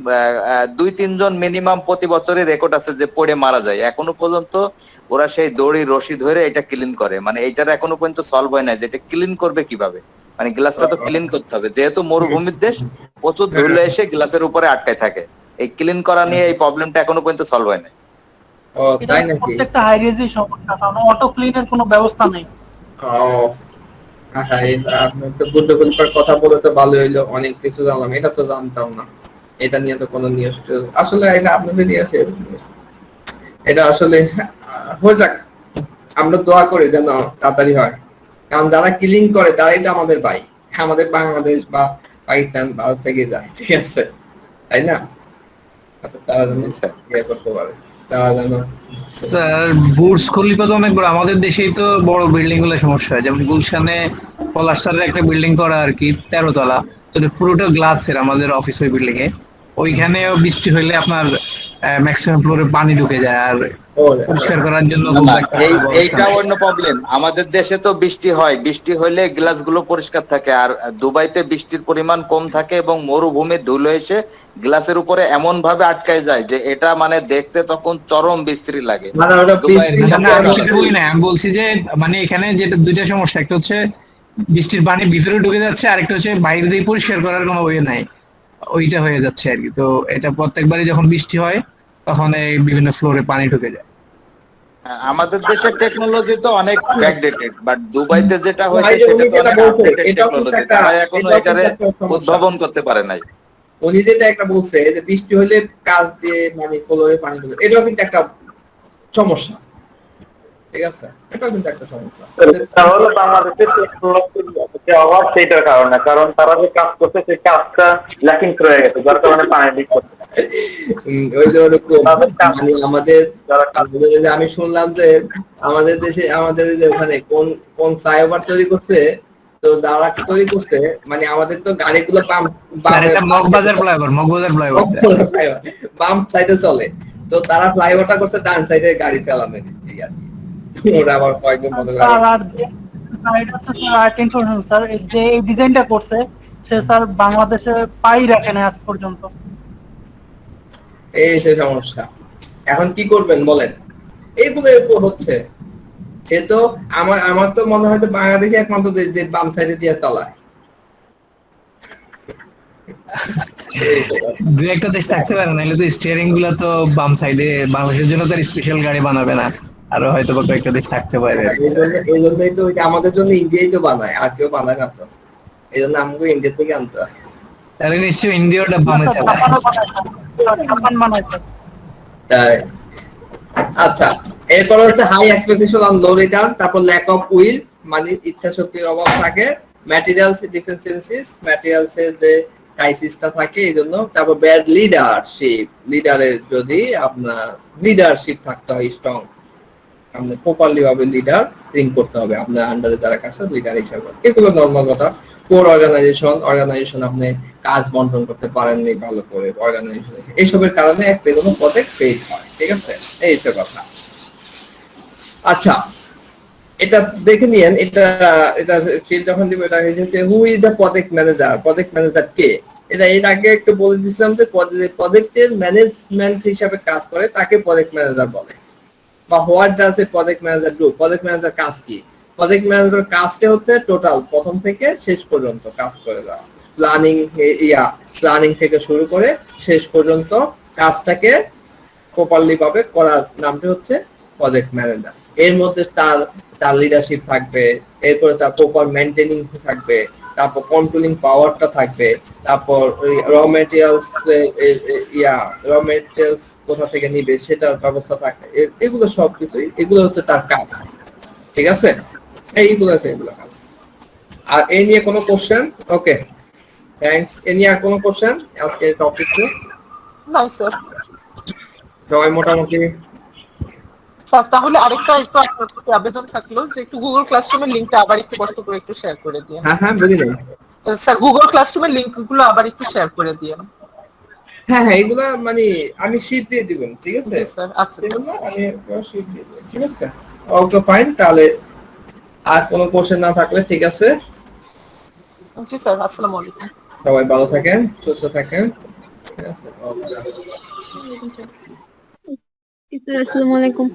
2-3 জন মিনিমাম প্রতি বছরই রেকর্ড আছে যে পড়ে মারা যায়। এখনো পর্যন্ত ওরা সেই দড়ি রশি ধরে এটা ক্লিন করে, মানে এইটার এখনো পর্যন্ত সলভ হয় না যে এটা ক্লিন করবে কিভাবে, মানে গ্লাসটা তো ক্লিন করতে হবে, যেহেতু মরুভূমির দেশ প্রচুর ধুলো এসে গ্লাসের উপরে আটকে থাকে, এই ক্লিন করা নিয়ে এই প্রবলেমটা এখনো পর্যন্ত সলভ হয় না। ও তাই নাকি? প্রত্যেকটা হাই রেজের সমস্যা, কারণ অটো ক্লিনের কোনো ব্যবস্থা নেই। ও হ্যাঁ, আপনার তো বুদ্ধ খলিফার কথা বলে তো ভালো হইলো, অনেক কিছু জানলাম, এটা তো জানতাম না। এটা নিয়ে তো কোনো নিউজ আসলে এটা আপনাদের নিয়ে আসে, এটা আসলে হয়ে যাক, আমরা দোয়া করি যেন তাড়াতাড়ি হয়, কারণ যারা কিলিং করে তারাই তো আমাদের ভাই, আমাদের বাংলাদেশ বা পাকিস্তান ভারত থেকে যায়, ঠিক আছে, তাই না? তারা যেন ইয়ে করতে পারে, তারা যেন স্যার বুর্জ খলিফা তো অনেক বড়, আমাদের দেশেই তো বড় বিল্ডিং গুলো সমস্যা হয়, যেমন গুলশানে পলাশচারের একটা বিল্ডিং করা আর কি 13 তলা, তো পুরোটা গ্লাসের আমাদের অফিস ওই বিল্ডিং এ, ওইখানেও বৃষ্টি হইলে আপনার ম্যাক্সিমাম ফ্লোরে পানি ঢুকে যায়, আর পরিষ্কার করার জন্য এইটা অন্য প্রবলেম। আমাদের দেশে তো বৃষ্টি হয়, বৃষ্টি হইলে গ্লাস গুলো পরিষ্কার থাকে, আর দুবাইতে বৃষ্টির পরিমাণ কম থাকে এবং মরুভূমি ধুলো এসে গ্লাসের উপরে এমন ভাবে আটকায় যায় যে এটা মানে দেখতে তখন চরম বিশ্রী লাগে। আমি বলছি যে মানে এখানে যেটা দুইটা সমস্যা, একটা হচ্ছে বৃষ্টির পানি ভিতরে ঢুকে যাচ্ছে, আরেকটা হচ্ছে বাইরে দিয়ে পরিষ্কার করার কোনো ওয়ে নাই, ওইটা হয়ে যাচ্ছে আর কি। তো এটা প্রত্যেকবারই যখন বৃষ্টি হয় তখন এই বিভিন্ন ফ্লোরে পানি ঢুকে যায়। আমাদের দেশের টেকনোলজি তো অনেক ব্যাকডেটেড, বাট দুবাইতে যেটা হয়েছে সেটা তো অনেক আপডেটেড টেকনোলজি, তারা এখনো এটারে উদ্ভাবন করতে পারে নাই। উনি যেটা একটা বলছে যে বৃষ্টি হলে কাজ দিয়ে মানে ফ্লোরে পানি ঢুকে, এটাও কিন্তু একটা সমস্যা, ঠিক আছে? এটাও কিন্তু একটা সমস্যা। তাহলে বাংলাদেশের টেকনোলজির অভাব সেইটার কারণে, কারণ তারা যে কাজ করছে সেই কাজটা ল্যাকিং রয়ে গেছে, যার কারণে পানি লিক করছে। ওই যে মানে আমাদের আমি শুনলাম যে আমাদের দেশে আমাদের যে ওখানে কোন কোন ফ্লাইওভার তৈরি করছে, তো যারা তৈরি করছে মানে আমাদের তো গাড়িগুলো মগবাজার ফ্লাইওভার বাম সাইডে চলে, তো তারা ফ্লাইওভারটা করছে ডান সাইডে গাড়ি চালানো, ঠিক আছে? ওরা আবার কয়েকজন মতো স্যার যে এই ডিজাইনটা করছে সে স্যার বাংলাদেশে পাই রাখে না আজ পর্যন্ত। এই সে সমস্যা, এখন কি করবেন বলেন? এইগুলো হচ্ছে, সে তো আমার তো মনে হয় বাংলাদেশে একমাত্র দেশ যে বাম সাইডে দিয়ে চালায়। দু একটা দেশ থাকতে পারে, নাহলে তো স্টিয়ারিং গুলো তো বাম সাইডে, বাংলাদেশের জন্য তো স্পেশাল গাড়ি বানাবে না, আরো হয়তো বা কয়েকটা দেশ থাকতে পারে। এই জন্যই তো আমাদের জন্য ইন্ডিয়াই তো বানায়, আর কেউ বানায় না তো, এই জন্য আমাকে ইন্ডিয়া থেকে আনতে হয়। তাহলে নিশ্চয়ই ইন্ডিয়াটা বামে চালায়। তাই আচ্ছা, এরপর হচ্ছে high expectation on low return, তারপর ল্যাক অফ উইল মানে ইচ্ছা শক্তির অভাব থাকে, ম্যাটেরিয়ালস ডিফিসিয়েন্সিস ম্যাটেরিয়ালস এর যে ক্রাইসিসটা থাকে এই জন্য, তারপর ব্যাড লিডারশিপ, লিডারের যদি আপনার লিডারশিপ থাকতে হয় স্ট্রং, আপনি প্রপারলি ভাবে লিডার রিং করতে হবে, আপনার আন্ডারে যারা কাজ করে লিডার হিসাবে, এগুলো নরমাল কথা। পোর অর্গানাইজেশন আপনি কাজ বন্টন করতে পারেননি ভালো করে অর্গানাইজেশন, এইসবের কারণে একটা কোনো প্রজেক্ট ফেল হয়, ঠিক আছে? এই তো কথা। আচ্ছা, এটা দেখে নিয়েন, এটা এটা শিট যখন দিব, এটা হচ্ছে who is the project manager, project manager কে? এটা এর আগে একটু বলে দিয়েছিলাম যে প্রজেক্টের ম্যানেজমেন্ট হিসাবে কাজ করে তাকে প্রজেক্ট ম্যানেজার বলে, বা what does a project manager do? Project manager কাজ কি? প্রজেক্ট ম্যানেজার কাজটা হচ্ছে টোটাল প্রথম থেকে শেষ পর্যন্ত কাজ করে দেওয়া, প্ল্যানিং থেকে শুরু করে শেষ পর্যন্ত কাজটাকে প্রপারলি ভাবে করার নামটা হচ্ছে প্রজেক্ট ম্যানেজার। এর মধ্যে তার লিডারশিপ থাকবে, এরপরে তার প্রপার মেইনটেনিং থাকবে, তারপর কন্ট্রোলিং পাওয়ারটা থাকবে, তারপর র মেটেরিয়ালস কোথা থেকে নিবে সেটার ব্যবস্থা থাকবে, এগুলো সবকিছুই, এগুলো হচ্ছে তার কাজ। ঠিক আছে, এইগুলো কাজ। আর এই নিয়ে কোনো কোশ্চেন? ওকে, থ্যাঙ্কস। এ নিয়ে আর কোনো কোশ্চেন আজকে টপিকে? নাই স্যার। সবাই মোটামুটি স্যার তাহলে আরেকটা একটু আপনার প্রতি আবেদন থাকলো যে একটু গুগল ক্লাসরুমের লিংকটা আবার একটু কষ্ট করে একটু শেয়ার করে দিন। হ্যাঁ বুঝি নাই। স্যার গুগল ক্লাসরুমের লিংকগুলো আবার একটু শেয়ার করে দিন। হ্যাঁ এগুলা মানে আমি শীট দিয়ে দিবেন, ঠিক আছে? জি স্যার, আচ্ছা স্যার। এগুলো আমি শীট দিয়ে দিবেন, ঠিক আছে? ওকে ফাইন, তাহলে আর কোনো কোশ্চেন না থাকলে ঠিক আছে। জি স্যার, আসসালামু আলাইকুম। সবাই ভালো থাকেন, সুস্থ থাকেন, ঠিক আছে? ওকে। আসসালামু আলাইকুম।